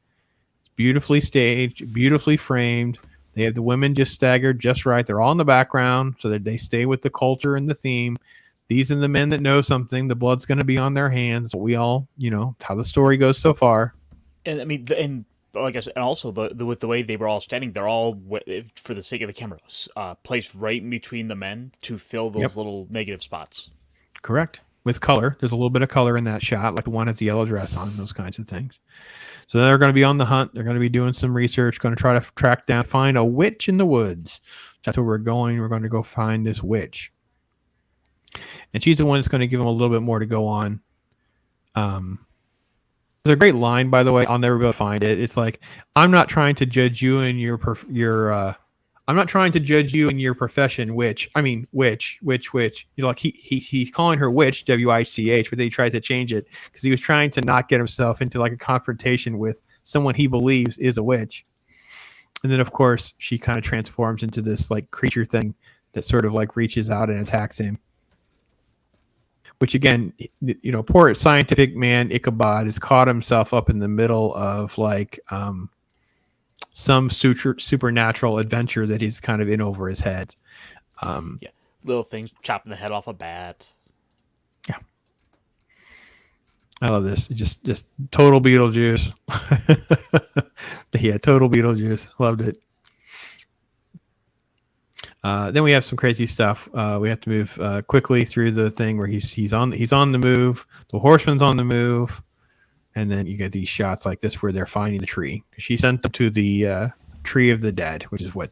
Speaker 1: Beautifully staged, beautifully framed. They have the women just staggered just right. They're all in the background so that they stay with the culture and the theme. These are the men that know something. The blood's going to be on their hands. We all, how the story goes so far.
Speaker 3: And I mean, and like I said, and also with the way they were all standing, they're all, for the sake of the camera, placed right in between the men to fill those little negative spots.
Speaker 1: Correct. With color. There's a little bit of color in that shot, like the one has the yellow dress on, those kinds of things. So they're going to be on the hunt. They're going to be doing some research, going to try to find a witch in the woods. That's where we're going. We're going to go find this witch. And she's the one that's going to give them a little bit more to go on. There's a great line, by the way. I'll never be able to find it. It's like, I'm not trying to judge you and I'm not trying to judge you and your profession, witch. Like he's calling her witch, W-I-C-H, but then he tries to change it because he was trying to not get himself into like a confrontation with someone he believes is a witch. And then, of course, she kind of transforms into this like creature thing that sort of like reaches out and attacks him. Which again, poor scientific man Ichabod has caught himself up in the middle of like some supernatural adventure that he's kind of in over his head.
Speaker 3: Little things, chopping the head off a bat.
Speaker 1: Yeah, I love this. Just total Beetlejuice. Yeah, total Beetlejuice. Loved it. Then we have some crazy stuff. We have to move quickly through the thing where he's on the move. The horseman's on the move. And then you get these shots like this where they're finding the tree. She sent them to the tree of the dead, which is what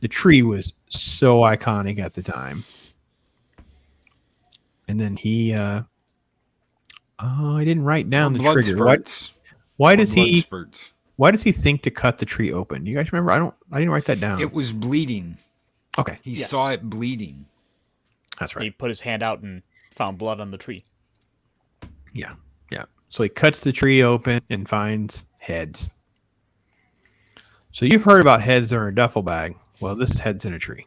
Speaker 1: the tree was so iconic at the time. And then he, I didn't write down the trigger. Why does he think to cut the tree open? Do you guys remember? I didn't write that down.
Speaker 2: It was bleeding.
Speaker 1: Okay.
Speaker 2: He saw it bleeding.
Speaker 1: That's right.
Speaker 3: He put his hand out and found blood on the tree.
Speaker 1: Yeah. Yeah. So he cuts the tree open and finds heads. So you've heard about heads that are in a duffel bag. Well, this head's in a tree.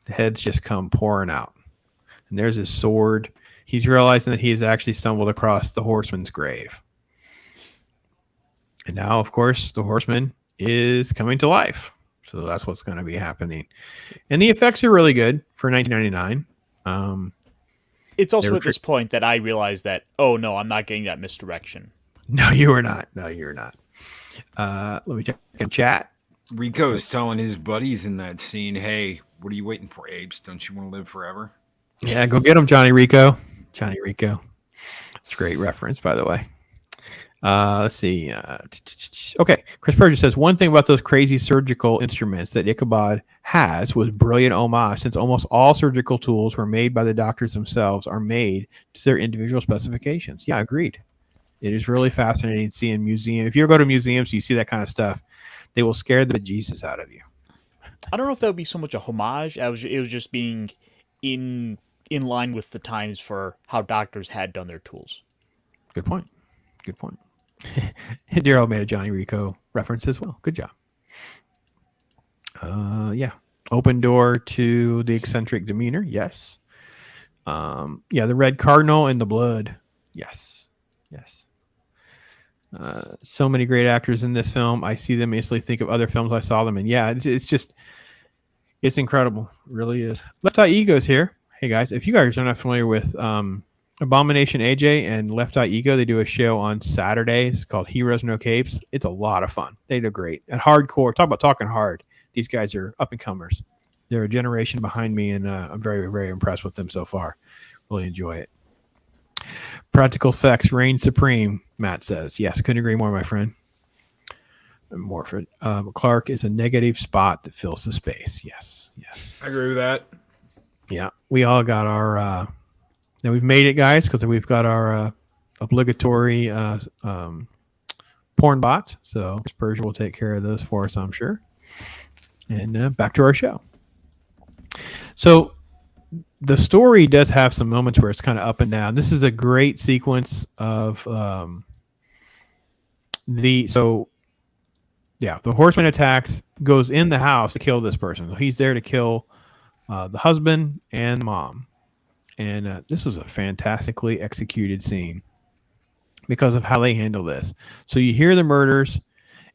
Speaker 1: The heads just come pouring out. And there's his sword. He's realizing that he has actually stumbled across the horseman's grave. And now, of course, the Horseman is coming to life. So that's what's going to be happening. And the effects are really good for 1999.
Speaker 3: It's also at this point that I realized that, oh, no, I'm not getting that misdirection.
Speaker 1: No, you are not. No, you're not. Let me check in chat.
Speaker 2: Rico's telling his buddies in that scene, hey, what are you waiting for, apes? Don't you want to live forever?
Speaker 1: Yeah, go get him, Johnny Rico. Johnny Rico. It's a great reference, by the way. Let's see. Okay, Chris Burgess says, one thing about those crazy surgical instruments that Ichabod has was brilliant homage, since almost all surgical tools were made by the doctors themselves are made to their individual specifications. Yeah, agreed. It is really fascinating seeing museums. If you ever go to museums, you see that kind of stuff, they will scare the bejesus out of you.
Speaker 3: I don't know if that would be so much a homage. It was just being in line with the times for how doctors had done their tools.
Speaker 1: Good point. Good point. Daryl made a Johnny Rico reference as well. Good job. Yeah. Open door to the eccentric demeanor. Yes. Yeah, the red cardinal and the blood. Yes. Yes. So many great actors in this film. I see them instantly think of other films I saw them in. Yeah, it's incredible. It really is. Left Eye Ego's here. Hey guys, if you guys are not familiar with Abomination AJ and Left Eye Ego, they do a show on Saturdays called Heroes No Capes. It's a lot of fun. They do great. And hardcore, talk about talking hard. These guys are up and comers. They're a generation behind me, and I'm very, very impressed with them so far. Really enjoy it. Practical effects reign supreme, Matt says. Yes, couldn't agree more, my friend. Morford. Clark is a negative spot that fills the space. Yes, yes.
Speaker 2: I agree with that.
Speaker 1: Yeah, we all got our... now we've made it, guys, because we've got our obligatory porn bots. So Persia will take care of those for us, I'm sure. And back to our show. So the story does have some moments where it's kind of up and down. This is a great sequence of the Horseman attacks, goes in the house to kill this person. So he's there to kill the husband and the mom. And this was a fantastically executed scene because of how they handle this. So you hear the murders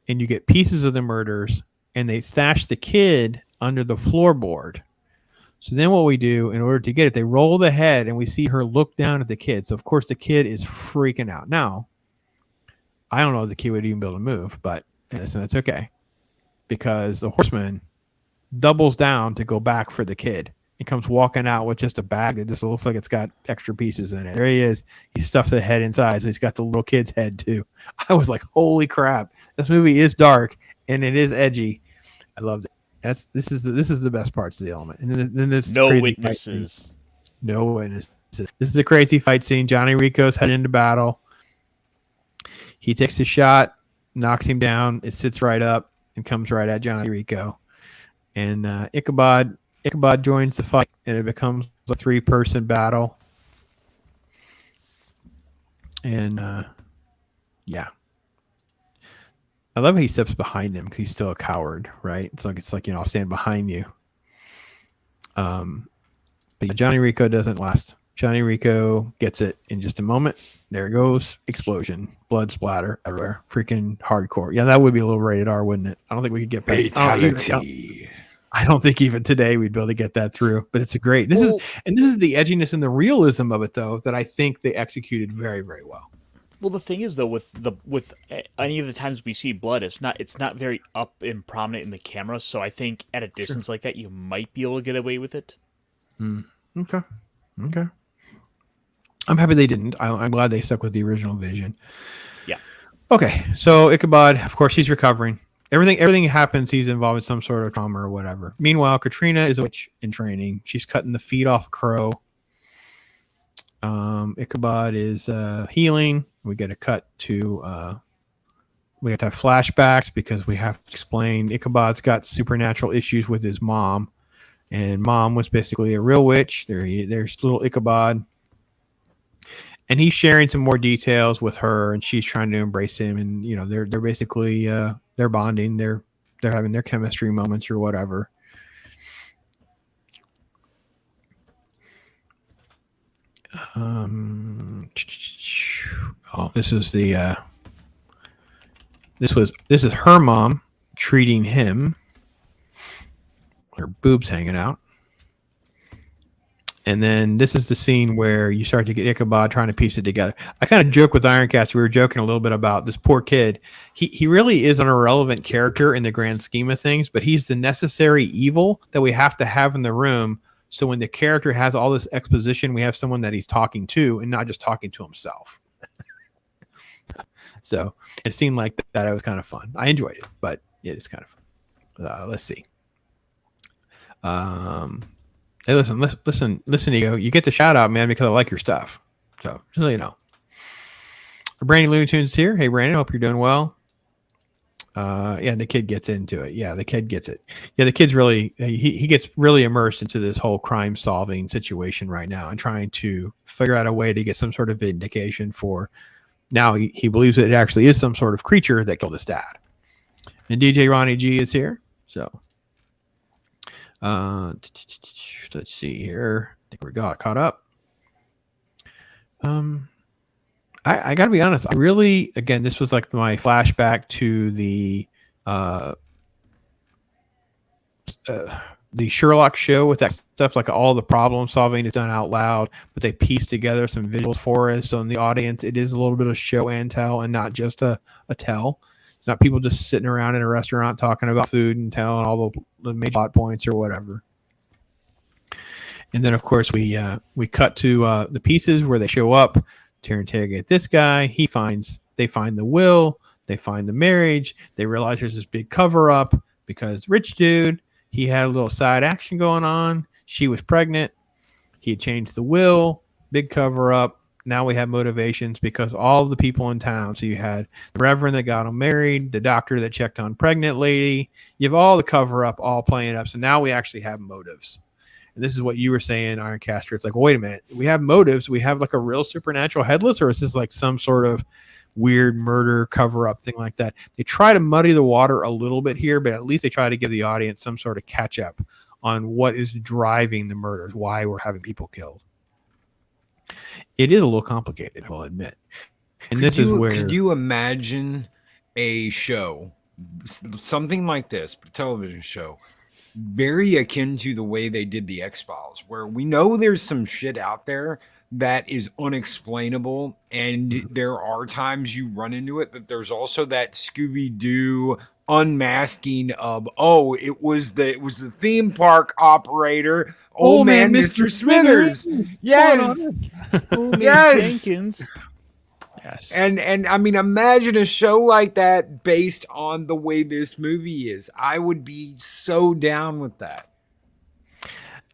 Speaker 1: and you get pieces of the murders, and they stash the kid under the floorboard. So then what we do in order to get it, they roll the head and we see her look down at the kid. So of course the kid is freaking out. Now, I don't know if the kid would even be able to move, but listen, it's okay. Because the Horseman doubles down to go back for the kid. He comes walking out with just a bag that just looks like it's got extra pieces in it. There he is. He stuffs the head inside, so he's got the little kid's head too. I was like, holy crap. This movie is dark and it is edgy. I loved it. This is the best parts of the element. And then this
Speaker 3: no witnesses.
Speaker 1: No witnesses. This is a crazy fight scene. Johnny Rico's heading into battle. He takes a shot, knocks him down. It sits right up and comes right at Johnny Rico. And Ichabod joins the fight, and it becomes a 3-person battle. And yeah. I love how he steps behind him because he's still a coward, right? It's like I'll stand behind you. But yeah, Johnny Rico doesn't last. Johnny Rico gets it in just a moment. There it goes. Explosion. Blood splatter everywhere. Freaking hardcore. Yeah, that would be a little rated R, wouldn't it? I don't think we could get past
Speaker 2: Fatality.
Speaker 1: I don't think even today we'd be able to get that through. But it's a great. This is the edginess and the realism of it, though, that I think they executed very, very well.
Speaker 3: Well, the thing is, though, with any of the times we see blood, it's not very up and prominent in the camera. So I think at a distance like that, you might be able to get away with it.
Speaker 1: Okay. I'm happy they didn't. I'm glad they stuck with the original vision.
Speaker 3: Yeah.
Speaker 1: Okay. So Ichabod, of course, he's recovering. Everything happens. He's involved in some sort of trauma or whatever. Meanwhile, Katrina is a witch in training. She's cutting the feet off a crow. Ichabod is healing. We get a cut to we have to have flashbacks because we have to explain Ichabod's got supernatural issues with his mom, and mom was basically a real witch. There's little Ichabod, and he's sharing some more details with her, and she's trying to embrace him, and they're basically they're bonding. They're having their chemistry moments or whatever. This is the this is her mom treating him. Her boobs hanging out. And then this is the scene where you start to get Ichabod trying to piece it together. I kind of joke with Ironcaster. We were joking a little bit about this poor kid. He really is an irrelevant character in the grand scheme of things, but he's the necessary evil that we have to have in the room. So when the character has all this exposition, we have someone that he's talking to and not just talking to himself. So it seemed like that it was kind of fun. I enjoyed it, but it's kind of fun. Let's see. Hey, listen, Ego. You get the shout out, man, because I like your stuff. So, just so you know. Brandon Looney Tunes is here. Hey, Brandon, hope you're doing well. Yeah, the kid gets into it. Yeah, the kid gets it. Yeah, the kid's really, he gets really immersed into this whole crime solving situation right now and trying to figure out a way to get some sort of vindication for, now he believes that it actually is some sort of creature that killed his dad. And DJ Ronnie G is here. So. Let's see here. I think we got caught up. I gotta be honest. I really, again, this was like my flashback to the Sherlock show with that stuff. Like all the problem solving is done out loud, but they piece together some visuals for us. So in the audience, it is a little bit of show and tell, and not just a tell. It's not people just sitting around in a restaurant talking about food and telling all the major plot points or whatever. And then, of course, we cut to the pieces where they show up to interrogate this guy. They find the will. They find the marriage. They realize there's this big cover up because rich dude, he had a little side action going on. She was pregnant. He had changed the will. Big cover up. Now we have motivations because all of the people in town. So you had the reverend that got him married, the doctor that checked on pregnant lady. You have all the cover up, all playing up. So now we actually have motives. And this is what you were saying, Ironcaster. It's like, well, wait a minute. We have motives. We have like a real supernatural Headless, or is this like some sort of weird murder cover up thing like that? They try to muddy the water a little bit here, but at least they try to give the audience some sort of catch up on what is driving the murders, why we're having people killed. It is a little complicated, I will admit. And
Speaker 2: could you imagine a show, something like this, a television show, very akin to the way they did the X-Files, where we know there's some shit out there that is unexplainable, and there are times you run into it, but there's also that Scooby-Doo unmasking of, it was the theme park operator, old man Mr. Smithers. Yes. Yes.
Speaker 3: Jenkins.
Speaker 1: Yes.
Speaker 2: And I mean, imagine a show like that based on the way this movie is. I would be so down with that.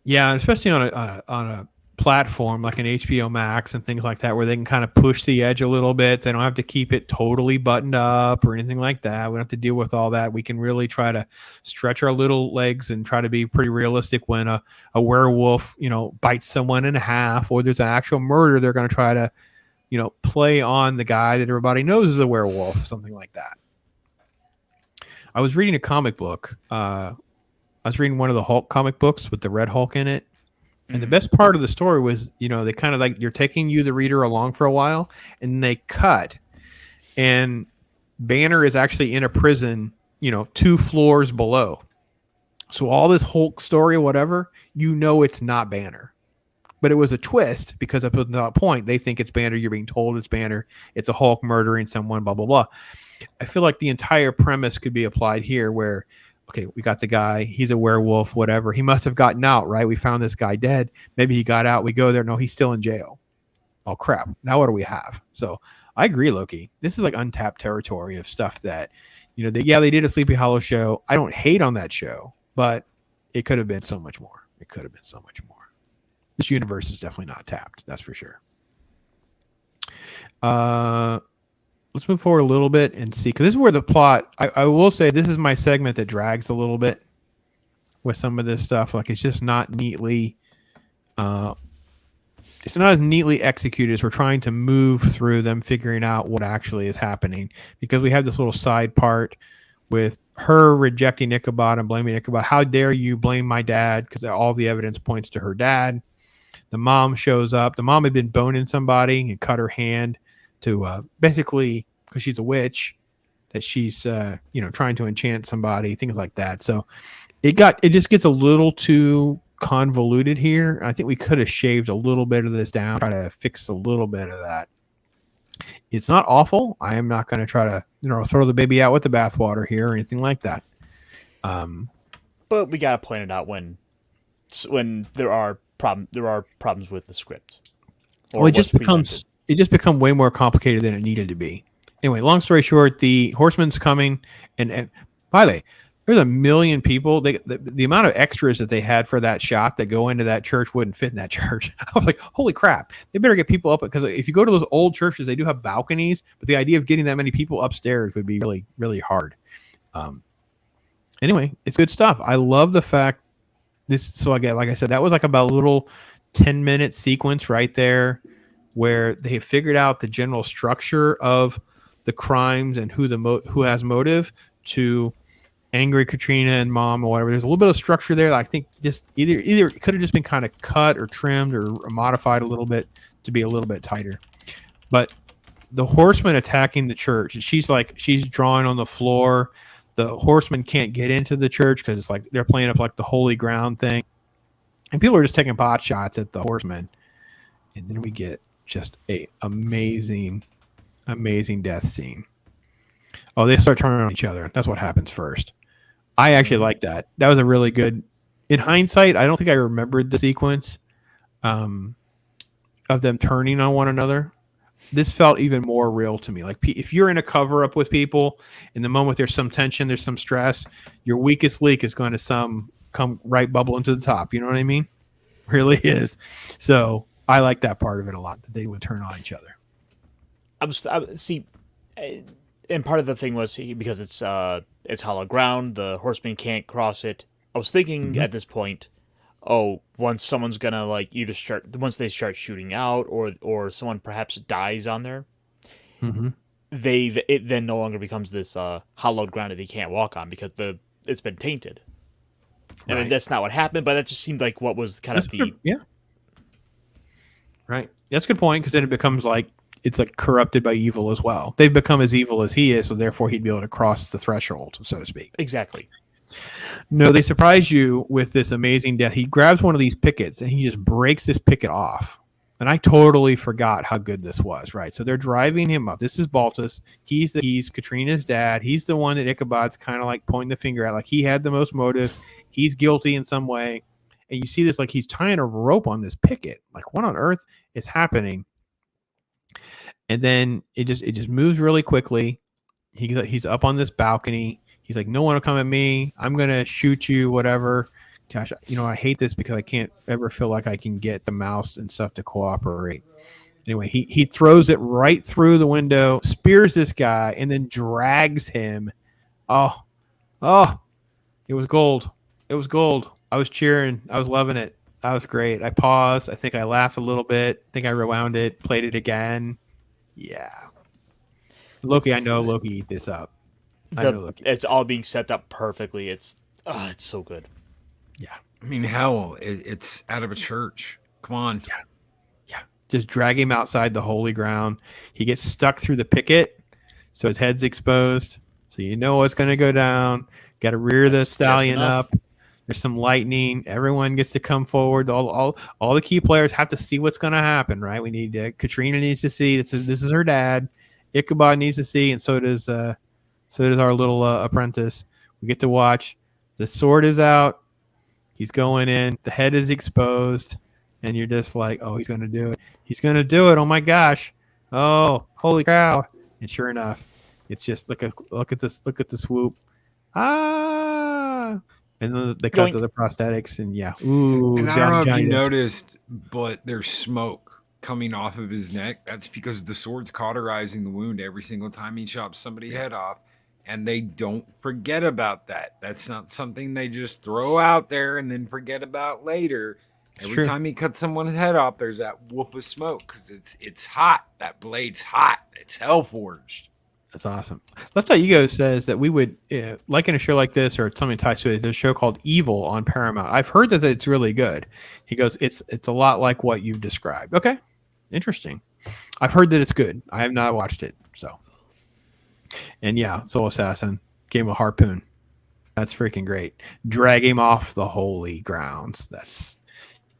Speaker 1: Yeah, especially on a platform like an HBO Max and things like that, where they can kind of push the edge a little bit. They don't have to keep it totally buttoned up or anything like that. We don't have to deal with all that. We can really try to stretch our little legs and try to be pretty realistic when a werewolf, bites someone in half, or there's an actual murder. They're going to try to, play on the guy that everybody knows is a werewolf, something like that. I was reading a comic book. I was reading one of the Hulk comic books with the Red Hulk in it. And the best part of the story was, they kind of like, you're taking the reader along for a while, and they cut. And Banner is actually in a prison, 2 floors below. So all this Hulk story or whatever, it's not Banner. But it was a twist because up to that point, they think it's Banner. You're being told it's Banner. It's a Hulk murdering someone, blah, blah, blah. I feel like the entire premise could be applied here where, okay, we got the guy. He's a werewolf, whatever. He must have gotten out, right? We found this guy dead. Maybe he got out. We go there. No, he's still in jail. Oh, crap. Now what do we have? So I agree, Loki. This is like untapped territory of stuff that, they did a Sleepy Hollow show. I don't hate on that show, but it could have been so much more. This universe is definitely not tapped. That's for sure. Let's move forward a little bit and see, because this is where the plot, I will say this is my segment that drags a little bit with some of this stuff. Like it's just not neatly, it's not as neatly executed as we're trying to move through them, figuring out what actually is happening, because we have this little side part with her rejecting Ichabod and blaming Ichabod. How dare you blame my dad? Because all the evidence points to her dad. The mom shows up. The mom had been boning somebody and cut her hand to basically, because she's a witch, that she's trying to enchant somebody, things like that. So it just gets a little too convoluted here. I think we could have shaved a little bit of this down, try to fix a little bit of that. It's not awful. I am not going to try to throw the baby out with the bathwater here or anything like that.
Speaker 3: But we got to point it out when there are problems with the script.
Speaker 1: Well, it just becomes way more complicated than it needed to be. Anyway, long story short, the Horseman's coming, and by the way, there's 1 million people. The amount of extras that they had for that shot that go into that church wouldn't fit in that church. I was like, holy crap! They better get people up, because if you go to those old churches, they do have balconies, but the idea of getting that many people upstairs would be really, really hard. Anyway, it's good stuff. I love the fact this. So again, like I said, that was like about a little 10-minute sequence right there, where they figured out the general structure of the crimes and who has motive to angry Katrina and mom or whatever. There's a little bit of structure there that I think just either it could have just been kind of cut or trimmed or modified a little bit to be a little bit tighter. But the Horseman attacking the church, and she's drawing on the floor. The Horseman can't get into the church because it's like they're playing up like the holy ground thing, and people are just taking pot shots at the Horseman. And then we get just a amazing death scene. Oh, they start turning on each other. That's what happens first. I actually like that. That was a really good. In hindsight, I don't think I remembered the sequence of them turning on one another. This felt even more real to me. Like if you're in a cover-up with people, in the moment there's some tension, there's some stress, your weakest leak is going to come right bubbling to the top. You know what I mean? Really is. So I like that part of it a lot, that they would turn on each other.
Speaker 3: And part of the thing was because it's hollow ground, the Horseman can't cross it. I was thinking at this point, once someone's gonna once they start shooting out, or someone perhaps dies on there, it then no longer becomes this hollowed ground that he can't walk on because it's been tainted. Right. I mean, that's not what happened, but that just seemed like what was kind of the
Speaker 1: right. That's a good point, because then it becomes like it's like corrupted by evil as well. They've become as evil as he is, so therefore he'd be able to cross the threshold, so to speak.
Speaker 3: Exactly.
Speaker 1: No, they surprise you with this amazing death. He grabs one of these pickets and he just breaks this picket off. And I totally forgot how good this was, right? So they're driving him up. This is Baltus. He's Katrina's dad. He's the one that Ichabod's kind of like pointing the finger at. Like he had the most motive. He's guilty in some way. And you see this, like he's tying a rope on this picket. Like what on earth is happening? And then it just moves really quickly. He's up on this balcony. He's like, no one will come at me. I'm going to shoot you, whatever. Gosh, I hate this because I can't ever feel like I can get the mouse and stuff to cooperate. Anyway, he throws it right through the window, spears this guy, and then drags him. Oh, it was gold. It was gold. I was cheering. I was loving it. That was great. I paused. I think I laughed a little bit. I think I rewound it, played it again. Yeah. Loki, I know Loki eat this up.
Speaker 3: It's all being set up perfectly. It's so good.
Speaker 1: Yeah.
Speaker 2: I mean, hell, it's out of a church. Come on.
Speaker 1: Yeah. Just drag him outside the holy ground. He gets stuck through the picket, so his head's exposed. So you know what's going to go down. Got to rear the stallion up. There's some lightning. Everyone gets to come forward. All the key players have to see what's going to happen, right? We need Katrina needs to see. This is her dad. Ichabod needs to see, and so does our little apprentice. We get to watch. The sword is out. He's going in. The head is exposed. And you're just like, oh, he's going to do it. He's going to do it. Oh, my gosh. Oh, holy cow. And sure enough, it's just look at this. Look at the swoop. Ah. And then they cut to the prosthetics. And yeah. Ooh.
Speaker 2: And I don't know if you noticed, but there's smoke coming off of his neck. That's because the sword's cauterizing the wound every single time he chops somebody's head off. And they don't forget about that. That's not something they just throw out there and then forget about later. Every time he cuts someone's head off, there's that whoop of smoke because it's hot. That blade's hot. It's hell forged.
Speaker 1: That's awesome. Left Eye Ego says that we would, like in a show like this or something ties to it, there's a show called Evil on Paramount. I've heard that it's really good. He goes, it's a lot like what you've described. Okay. Interesting. I've heard that it's good. I have not watched it. So And yeah, Soul Assassin gave him a harpoon. That's freaking great. Drag him off the holy grounds. That's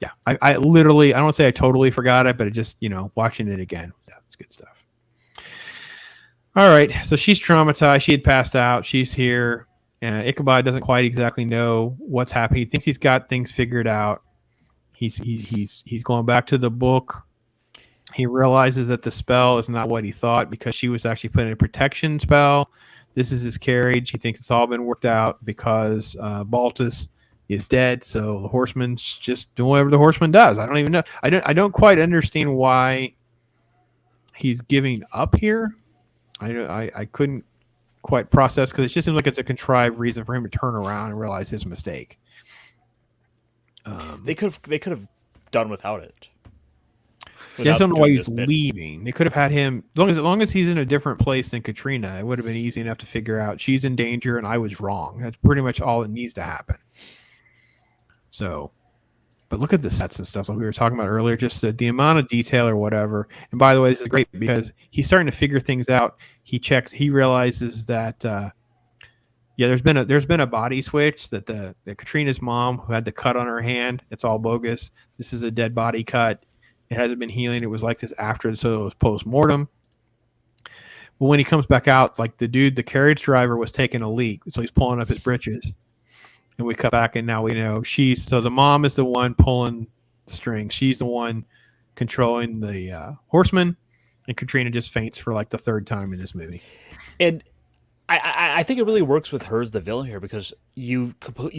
Speaker 1: yeah. I literally, I don't say I totally forgot it, but it just, watching it again. Yeah, it's good stuff. All right. So she's traumatized. She had passed out. She's here. Ichabod doesn't quite exactly know what's happening. He thinks he's got things figured out. He's going back to the book. He realizes that the spell is not what he thought because she was actually putting a protection spell. This is his carriage. He thinks it's all been worked out because Baltus is dead. So the Horseman's just doing whatever the Horseman does. I don't even know. I don't quite understand why he's giving up here. I couldn't quite process because it just seems like it's a contrived reason for him to turn around and realize his mistake.
Speaker 3: They could have done without it.
Speaker 1: Yeah, I don't know why he's leaving. They could have had him as long as he's in a different place than Katrina. It would have been easy enough to figure out she's in danger and I was wrong. That's pretty much all that needs to happen. So, but look at the sets and stuff like we were talking about earlier. Just the amount of detail or whatever. And by the way, this is great because he's starting to figure things out. He realizes that there's been a body switch that the Katrina's mom who had the cut on her hand. It's all bogus. This is a dead body cut. It hasn't been healing. It was like this after, so it was post-mortem. But when he comes back out, like the carriage driver was taking a leak, so he's pulling up his britches. And we cut back, and now we know so the mom is the one pulling the strings. She's the one controlling the Horseman, and Katrina just faints for like the third time in this movie.
Speaker 3: And I think it really works with her as the villain here because you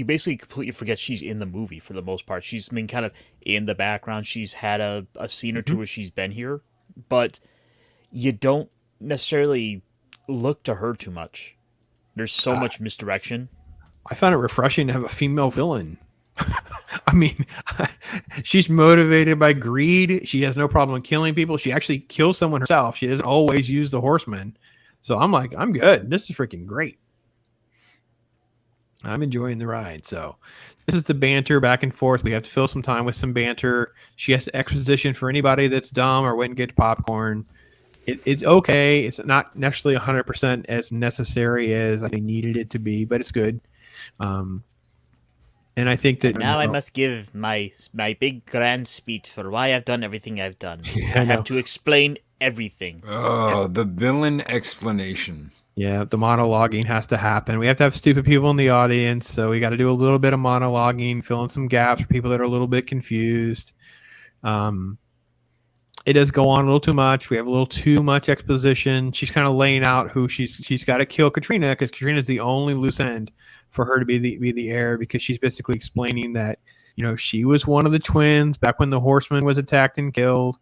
Speaker 3: basically completely forget she's in the movie for the most part. She's been kind of in the background. She's had a scene or two where she's been here, but you don't necessarily look to her too much. There's so much misdirection.
Speaker 1: I found it refreshing to have a female villain. I mean, she's motivated by greed. She has no problem killing people. She actually kills someone herself. She doesn't always use the Horseman. So I'm like, I'm good. This is freaking great. I'm enjoying the ride. So this is the banter back and forth. We have to fill some time with some banter. She has exposition for anybody that's dumb or wouldn't get popcorn. It's okay. It's not necessarily 100% as necessary as I needed it to be, but it's good. And I think that
Speaker 3: now I must give my big grand speech for why I've done everything I've done. I have to explain everything.
Speaker 2: Oh, the villain explanation.
Speaker 1: Yeah, the monologuing has to happen. We have to have stupid people in the audience, so we got to do a little bit of monologuing, fill in some gaps for people that are a little bit confused. It does go on a little too much. We have a little too much exposition. She's kind of laying out who she's got to kill Katrina because Katrina's the only loose end for her to be the heir because she's basically explaining that she was one of the twins back when the Horseman was attacked and killed.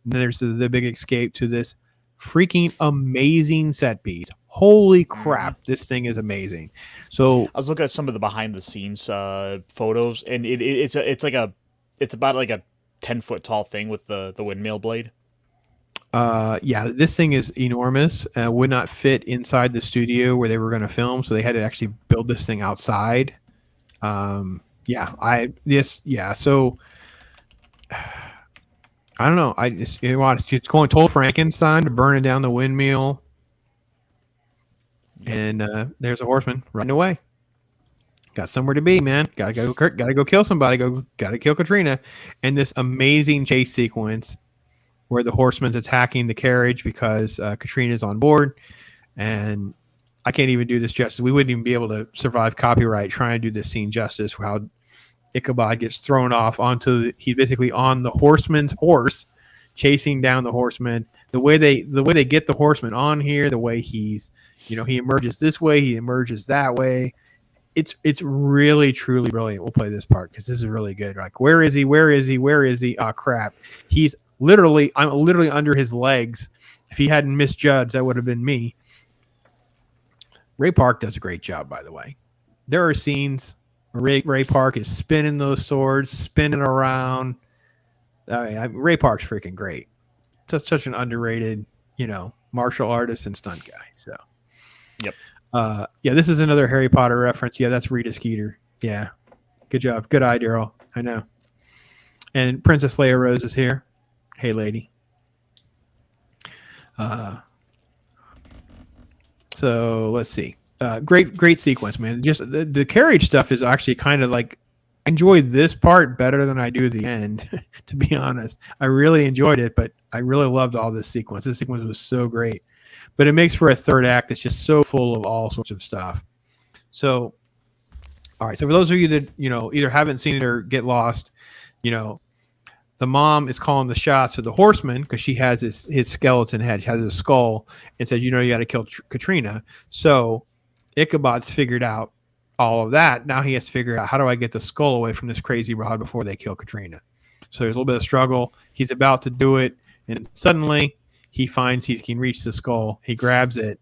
Speaker 1: And then there's the big escape to this freaking amazing set piece. Holy crap, this thing is amazing. So
Speaker 3: I was looking at some of the behind the scenes photos, and it's about like a 10-foot tall thing with the windmill blade.
Speaker 1: This thing is enormous. Would not fit inside the studio where they were going to film, so they had to actually build this thing outside. So I don't know. It's going total Frankenstein to burning down the windmill. And there's a Horseman running away. Got somewhere to be, man. Gotta go kill somebody. Gotta kill Katrina. And this amazing chase sequence where the Horseman's attacking the carriage because Katrina's on board. And I can't even do this justice. We wouldn't even be able to survive copyright trying to do this scene justice. How Ichabod gets thrown off he's basically on the Horseman's horse, chasing down the Horseman. The way they get the Horseman on here, the way he emerges this way, he emerges that way. It's really truly brilliant. We'll play this part because this is really good. Like, where is he? Where is he? Where is he? Oh crap! I'm literally under his legs. If he hadn't misjudged, that would have been me. Ray Park does a great job, by the way. There are scenes where Ray Park is spinning those swords, spinning around. Ray Park's freaking great. Such an underrated, martial artist and stunt guy. So,
Speaker 3: yep.
Speaker 1: This is another Harry Potter reference. Yeah, that's Rita Skeeter. Yeah, good job. Good eye, Daryl. I know. And Princess Leia Rose is here. So So let's see. Great sequence, man. Just the carriage stuff is actually kind of like, I enjoyed this part better than I do the end, to be honest. I really enjoyed it, but I really loved all this sequence. This sequence was so great. But it makes for a third act that's just so full of all sorts of stuff. So, all right. So for those of you that, either haven't seen it or get lost, the mom is calling the shots of the Horseman because she has his skeleton head. She has his skull and says, you got to kill Katrina. So Ichabod's figured out all of that. Now he has to figure out, how do I get the skull away from this crazy rod before they kill Katrina? So there's a little bit of struggle. He's about to do it. And suddenly he finds he can reach the skull. He grabs it.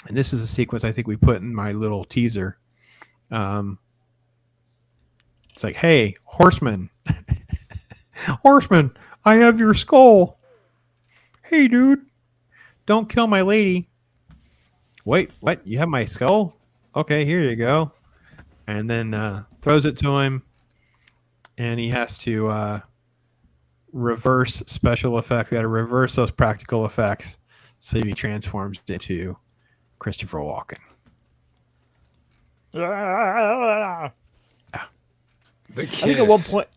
Speaker 1: And this is a sequence I think we put in my little teaser. It's like, hey, Horseman. Horseman, I have your skull. Hey, dude, don't kill my lady. Wait, what? You have my skull? Okay, here you go. And then throws it to him. And he has to reverse special effects. We got to reverse those practical effects. So he transforms into Christopher Walken.
Speaker 3: I think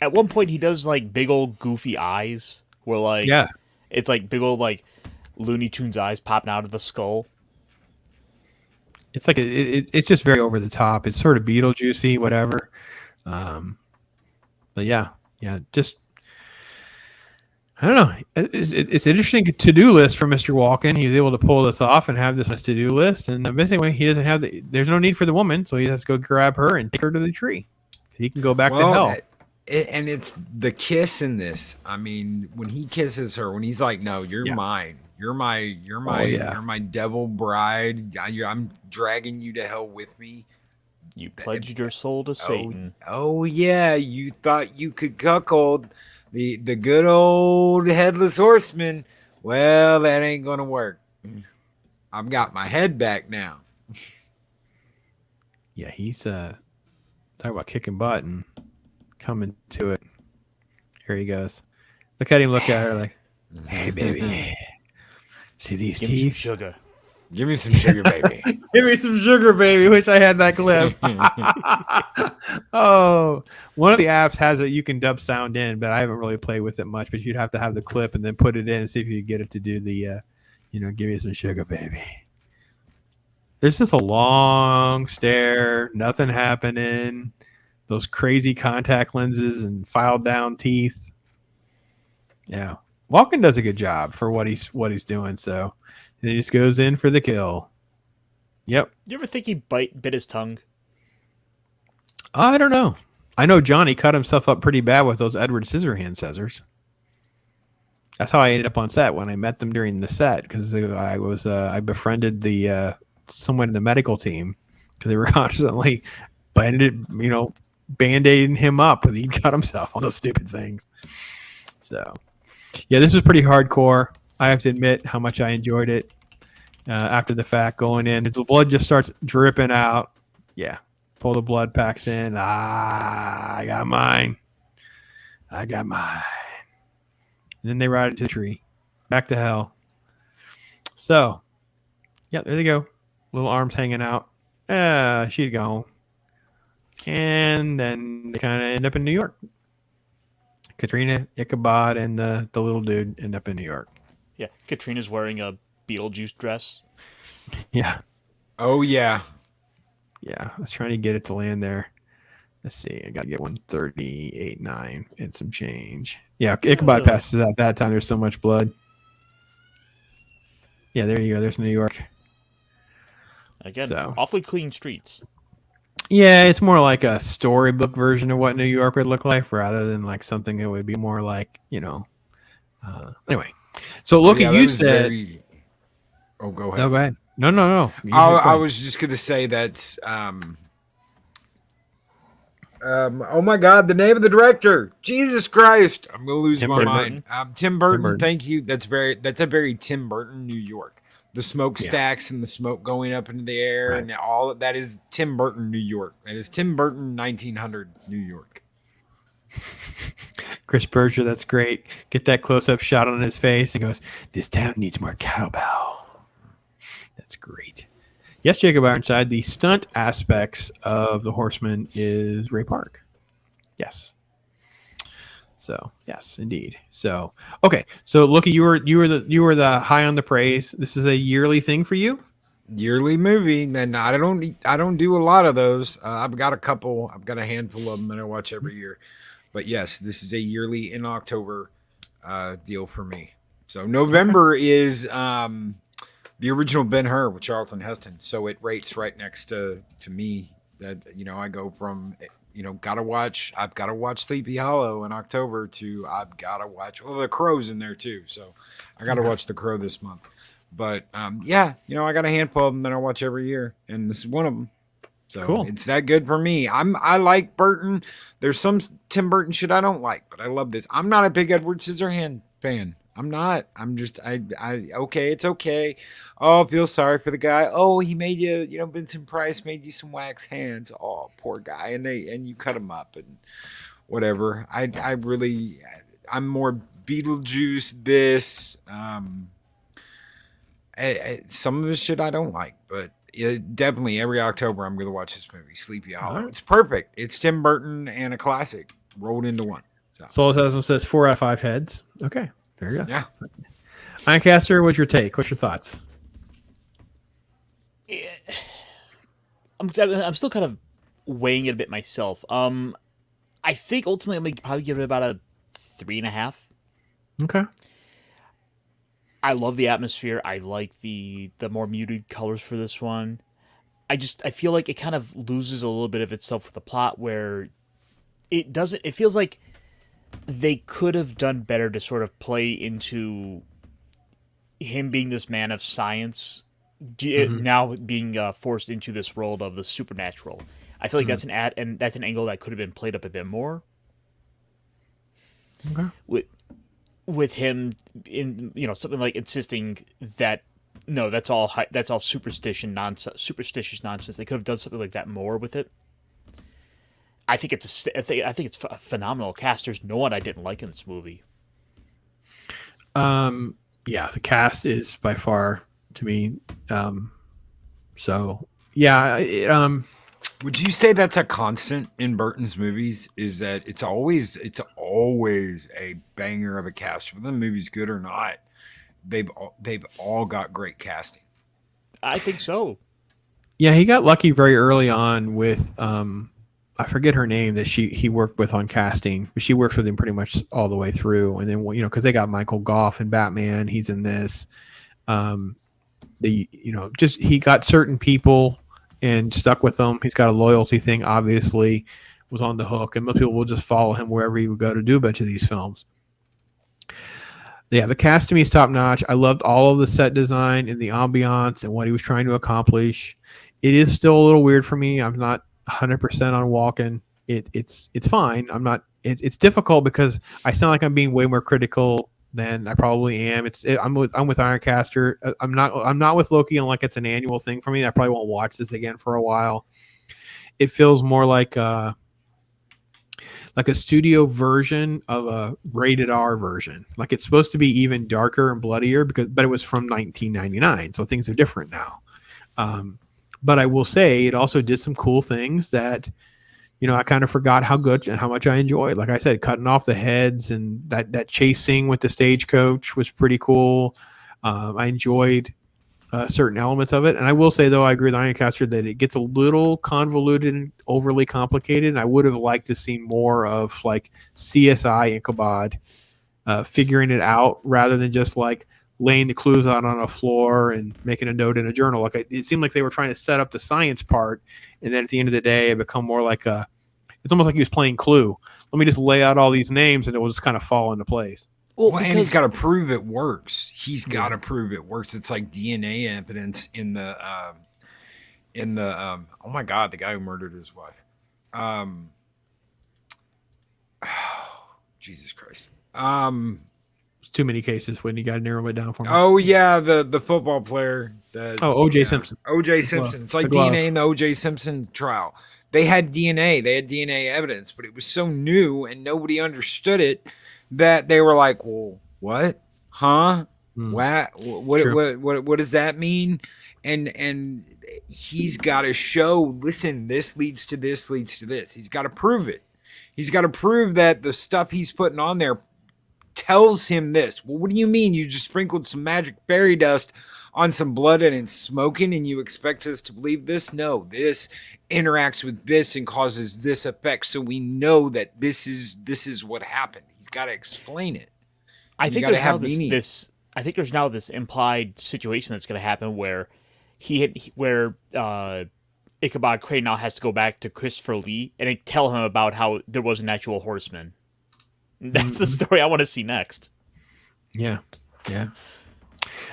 Speaker 3: at one point he does like big old goofy eyes where it's like big old like Looney Tunes eyes popping out of the skull.
Speaker 1: It's like it's just very over the top. It's sort of Beetlejuicy, whatever. But yeah, just I don't know. It's an interesting to-do list for Mr. Walken. He's able to pull this off and have this to-do list. And anyway, he doesn't have there's no need for the woman, so he has to go grab her and take her to the tree. He can go back to hell.
Speaker 2: And it's the kiss in this. I mean, when he kisses her, when he's like, "No, you're mine. You're my devil bride. I'm dragging you to hell with me.
Speaker 3: You pledged your soul to Satan."
Speaker 2: Oh yeah, you thought you could cuckold the good old headless horseman. Well, that ain't gonna work. I've got my head back now.
Speaker 1: Yeah, he's talk about kicking butt and coming to it. Here he goes. Look at him look at her like, hey, baby. See these
Speaker 3: Give
Speaker 1: teeth?
Speaker 3: me some sugar.
Speaker 2: Give me some sugar, baby.
Speaker 1: Give me some sugar, baby. Wish I had that clip. Oh, one of the apps has it. You can dub sound in, but I haven't really played with it much. But you'd have to have the clip and then put it in and see if you could get it to do the, give me some sugar, baby. There's just a long stare, nothing happening. Those crazy contact lenses and filed down teeth. Yeah, Walken does a good job for what he's doing. So, and he just goes in for the kill. Yep.
Speaker 3: You ever think he bit his tongue?
Speaker 1: I don't know. I know Johnny cut himself up pretty bad with those Edward Scissorhands scissors. That's how I ended up on set when I met them during the set because I befriended the someone in the medical team because they were constantly band-aiding him up when he cut himself on those stupid things. So, yeah, this was pretty hardcore. I have to admit how much I enjoyed it. After the fact, going in, the blood just starts dripping out. Yeah, pull the blood packs in. I got mine. And then they ride it to the tree. Back to hell. So, yeah, there they go. Little arms hanging out. She's gone. And then they kind of end up in New York. Katrina, Ichabod, and the little dude end up in New York.
Speaker 3: Yeah, Katrina's wearing a Beetlejuice dress.
Speaker 1: Yeah.
Speaker 2: Oh, yeah.
Speaker 1: Yeah, I was trying to get it to land there. Let's see. I got to get 138.9 and some change. Yeah, Ichabod passes out that time. There's so much blood. Yeah, there you go. There's New York.
Speaker 3: Again, awfully clean streets.
Speaker 1: Yeah, it's more like a storybook version of what New York would look like rather than like something that would be more like, anyway. So Loki, you said...
Speaker 2: Oh, go ahead.
Speaker 1: No, go ahead. No.
Speaker 2: I was just going to say that... oh my God, the name of the director. Jesus Christ. I'm going to lose my mind. Tim Burton. Thank you. That's a very Tim Burton, New York. The smokestacks and the smoke going up into the air and all of that is Tim Burton, New York. That is Tim Burton, 1900 New York.
Speaker 1: Chris Berger, that's great. Get that close-up shot on his face and goes, "This town needs more cowbell." That's great. Yes, Jacob Ironside, the stunt aspects of the Horseman is Ray Park. Yes. So yes, indeed. So okay. So Loki, you were the high on the praise. This is a yearly thing for you?
Speaker 2: Yearly movie, and I don't do a lot of those. I've got a couple. I've got a handful of them that I watch every year. But yes, this is a yearly in October deal for me. So November is the original Ben-Hur with Charlton Heston. So it rates right next to me. That I go from I've got to watch Sleepy Hollow in October to I've got to watch. Well, The Crow's in there too. So I got to watch The Crow this month. But I got a handful of them that I watch every year, and this is one of them. So
Speaker 1: cool.
Speaker 2: It's that good for me. I like Burton. There's some Tim Burton shit I don't like, but I love this. I'm not a big Edward Scissorhand fan. I'm not. I'm just okay, it's okay. Oh, I feel sorry for the guy. Oh, he made you, Vincent Price made you some wax hands. Oh, poor guy. And you cut him up and whatever. I'm more Beetlejuice this. Some of the shit I don't like, but definitely every October I'm going to watch this movie, Sleepy Hollow. Right. It's perfect. It's Tim Burton and a classic rolled into one.
Speaker 1: Solasasm says 4 out of 5 heads. Okay, there you go.
Speaker 2: Yeah.
Speaker 1: Ironcaster, what's your take? What's your thoughts?
Speaker 3: I'm still kind of weighing it a bit myself. I think ultimately I'm going to probably give it about a 3.5.
Speaker 1: Okay.
Speaker 3: I love the atmosphere. I like the more muted colors for this one. I feel like it kind of loses a little bit of itself with the plot where it feels like they could have done better to sort of play into him being this man of science, now being forced into this world of the supernatural. I feel like that's an angle that could have been played up a bit more.
Speaker 1: Okay.
Speaker 3: With him in something like insisting that no, that's all superstitious nonsense. They could have done something like that more with it. I think it's a phenomenal cast. There's no one I didn't like in this movie.
Speaker 1: Yeah, the cast is by far to me. So yeah,
Speaker 2: would you say that's a constant in Burton's movies? Is that it's always a banger of a cast, whether the movie's good or not. They've all got great casting.
Speaker 3: I think so.
Speaker 1: Yeah, he got lucky very early on with I forget her name that he worked with on casting, but she works with him pretty much all the way through. And then because they got Michael Gough in Batman, he's in this. He got certain people and stuck with them. He's got a loyalty thing, obviously, was on the hook, and most people will just follow him wherever he would go to do a bunch of these films. Yeah, the cast to me is top notch. I loved all of the set design and the ambiance and what he was trying to accomplish. It is still a little weird for me. I'm not 100% on Walken. It's fine. I'm not. It's difficult because I sound like I'm being way more critical than I probably am. I'm with Ironcaster. I'm not with Loki, and like it's an annual thing for me. I probably won't watch this again for a while. It feels more like a studio version of a rated R version. Like it's supposed to be even darker and bloodier but it was from 1999, so things are different now. But I will say it also did some cool things that I kind of forgot how good and how much I enjoyed. Like I said, cutting off the heads and that chase scene with the stagecoach was pretty cool. I enjoyed certain elements of it. And I will say, though, I agree with Ironcaster that it gets a little convoluted and overly complicated. And I would have liked to see more of like CSI Ichabod figuring it out rather than just like laying the clues out on a floor and making a note in a journal. Like it seemed like they were trying to set up the science part, and then at the end of the day, it become more like it's almost like he was playing Clue. Let me just lay out all these names, and it will just kind of fall into place.
Speaker 2: Well, and he's got to prove it works. He's got to prove it works. It's like DNA evidence in the oh my God, the guy who murdered his wife. Jesus Christ.
Speaker 1: Too many cases when you got to narrow it down for me.
Speaker 2: Oh yeah, the football player.
Speaker 1: O.J. Simpson.
Speaker 2: O.J. Simpson. It's like DNA in the O.J. Simpson trial. They had DNA. They had DNA evidence, but it was so new and nobody understood it that they were like, "Well, what? Huh? What does that mean? And he's got to show, listen, this leads to this, leads to this. He's got to prove it. He's got to prove that the stuff he's putting on there tells him this. Well, what do you mean? You just sprinkled some magic fairy dust on some blood and it's smoking and you expect us to believe this? No, this interacts with this and causes this effect. So we know that this is what happened. He's got to explain it.
Speaker 3: I think there's now this implied situation that's going to happen where Ichabod Crane now has to go back to Christopher Lee and tell him about how there was an actual Horseman. That's the story I want to see next.
Speaker 1: Yeah.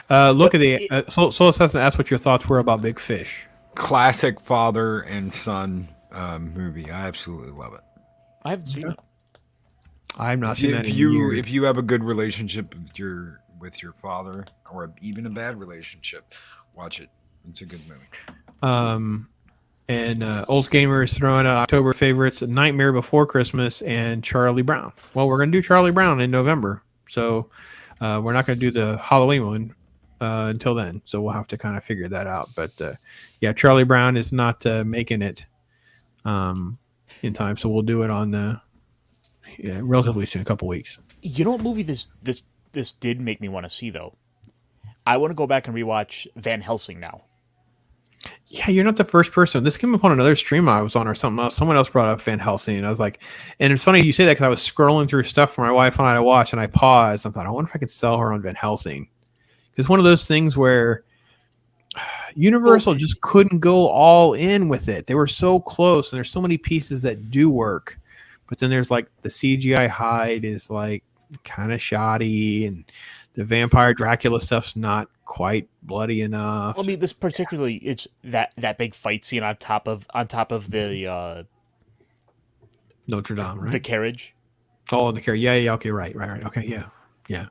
Speaker 1: Look at the Soul Assassin asked what your thoughts were about Big Fish.
Speaker 2: Classic father and son movie. I absolutely love it.
Speaker 3: I haven't seen it.
Speaker 1: I've not seen that in years.
Speaker 2: If you have a good relationship with your father, or even a bad relationship, watch it. It's a good movie.
Speaker 1: And Olds Gamer is throwing out October favorites: Nightmare Before Christmas and Charlie Brown. Well, we're going to do Charlie Brown in November, so we're not going to do the Halloween one until then. So we'll have to kind of figure that out. But yeah, Charlie Brown is not making it in time, so we'll do it on relatively soon, a couple weeks.
Speaker 3: You know what movie this did make me want to see though? I want to go back and rewatch Van Helsing now.
Speaker 1: Yeah, you're not the first person. This came up on another stream I was on or something else. Someone else brought up Van Helsing, and I was like, and it's funny you say that because I was scrolling through stuff for my wife and I to watch, and I paused. I thought, I wonder if I could sell her on Van Helsing. It's one of those things where Universal just couldn't go all in with it. They were so close, and there's so many pieces that do work, but then there's like the CGI hide is like kind of shoddy, and the vampire Dracula stuff's not quite bloody enough.
Speaker 3: Well, I mean, this particularly, it's that big fight scene on top of the
Speaker 1: Notre Dame, right?
Speaker 3: The carriage.
Speaker 1: Oh, the carriage. Yeah. Okay, right. Okay, yeah.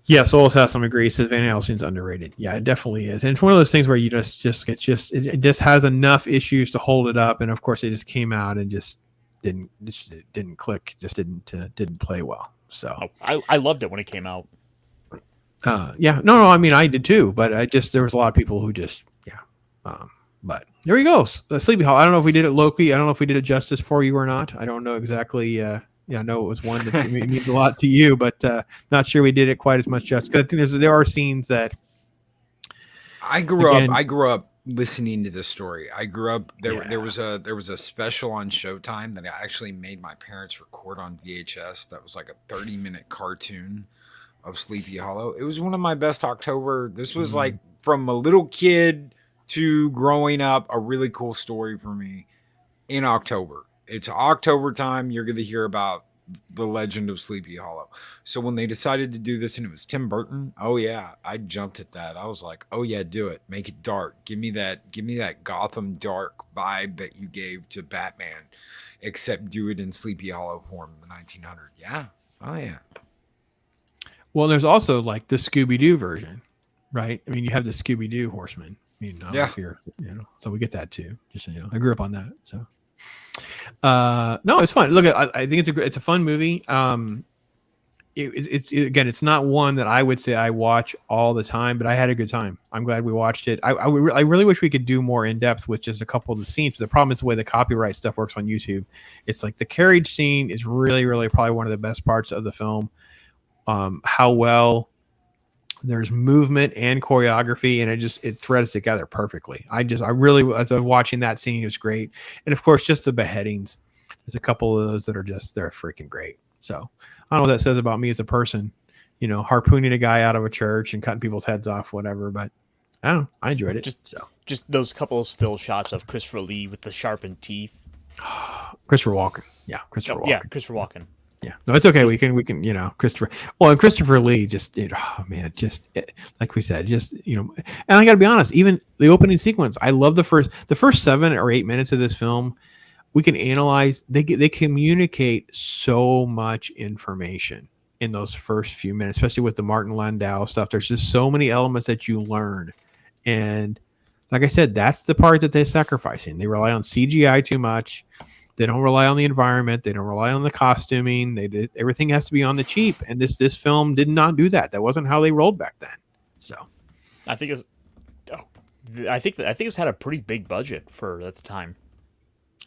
Speaker 1: Yeah, Soul Assassin agrees. Says Van Helsing's underrated. Yeah, it definitely is, and it's one of those things where you it just has enough issues to hold it up, and of course, it just came out and just didn't click, just didn't play well. So
Speaker 3: I loved it when it came out.
Speaker 1: Yeah, no, I mean I did too, but there was a lot of people who just but there he goes. Sleepy Hollow. I don't know if we did it Loki. I don't know if we did it justice for you or not. I don't know exactly. I know it was one that means a lot to you, but not sure we did it quite as much justice. Because I think there are scenes that
Speaker 2: I grew up listening to this story. I grew up there was a special on Showtime that I actually made my parents record on VHS. That was like a 30-minute cartoon of Sleepy Hollow. It was one of my best October. This was like from a little kid to growing up, a really cool story for me in October. It's October time. You're going to hear about the legend of Sleepy Hollow. So when they decided to do this and it was Tim Burton, oh yeah, I jumped at that. I was like, oh yeah, do it. Make it dark. Give me that Gotham dark vibe that you gave to Batman, except do it in Sleepy Hollow form in the 1900s. Yeah. Oh yeah.
Speaker 1: Well, there's also like the Scooby-Doo version, right? I mean, you have the Scooby-Doo Horseman. I mean, I don't know if you're, so we get that too. Just so you know, I grew up on that. So, no, it's fun. Look, I think it's a fun movie. It's not one that I would say I watch all the time, but I had a good time. I'm glad we watched it. I really wish we could do more in depth with just a couple of the scenes. The problem is the way the copyright stuff works on YouTube. It's like the carriage scene is really, really probably one of the best parts of the film. How well there's movement and choreography, and it threads together perfectly. I really, as I was watching that scene, it was great. And of course, just the beheadings. There's a couple of those that are they're freaking great. So I don't know what that says about me as a person, harpooning a guy out of a church and cutting people's heads off, whatever. But I don't know. I enjoyed it.
Speaker 3: Just those couple of still shots of Christopher Lee with the sharpened teeth.
Speaker 1: Christopher Walken. Yeah. Christopher Walken.
Speaker 3: Yeah. Christopher Walken.
Speaker 1: Yeah, no, it's okay. We can, Christopher. Well, and Christopher Lee like we said, and I got to be honest, even the opening sequence, I love the first 7 or 8 minutes of this film. We can analyze. They communicate so much information in those first few minutes, especially with the Martin Landau stuff. There's just so many elements that you learn, and like I said, that's the part that they're sacrificing. They rely on CGI too much. They don't rely on the environment. They don't rely on the costuming. Everything has to be on the cheap. And this film did not do that. That wasn't how they rolled back then. So,
Speaker 3: I think it's had a pretty big budget for at the time.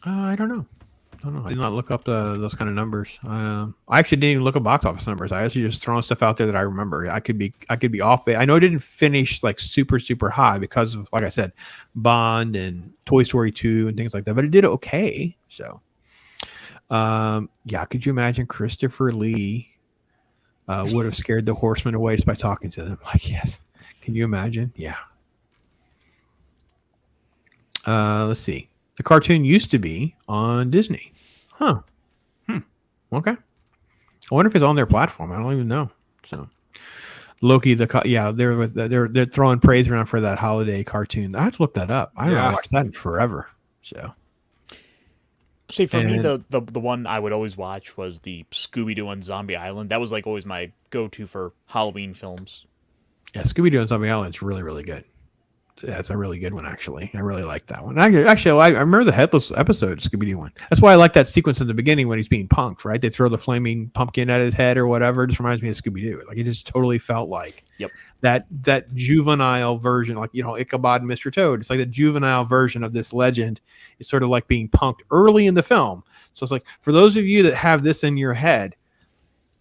Speaker 1: I don't know. I did not look up those kind of numbers. I actually didn't even look at box office numbers. I actually just throwing stuff out there that I remember. I could be off. I know it didn't finish like super high because of, like I said, Bond and Toy Story 2 and things like that. But it did okay. So, could you imagine Christopher Lee would have scared the Horseman away just by talking to them? Like, yes. Can you imagine? Yeah. Let's see. The cartoon used to be on Disney. Huh. Okay. I wonder if it's on their platform. I don't even know. So, Loki, they're throwing praise around for that holiday cartoon. I have to look that up. I haven't watched that in forever. So,
Speaker 3: see, for me, the one I would always watch was the Scooby-Doo on Zombie Island. That was like always my go-to for Halloween films.
Speaker 1: Yeah, Scooby-Doo on Zombie Island is really, really good. That's a really good one, actually. I really like that one. I remember the Headless episode, Scooby-Doo one. That's why I like that sequence in the beginning when he's being punked, right? They throw the flaming pumpkin at his head or whatever. It just reminds me of Scooby-Doo. Like, it just totally felt like that juvenile version, like, Ichabod and Mr. Toad. It's like the juvenile version of this legend. It's sort of like being punked early in the film. So it's like, for those of you that have this in your head,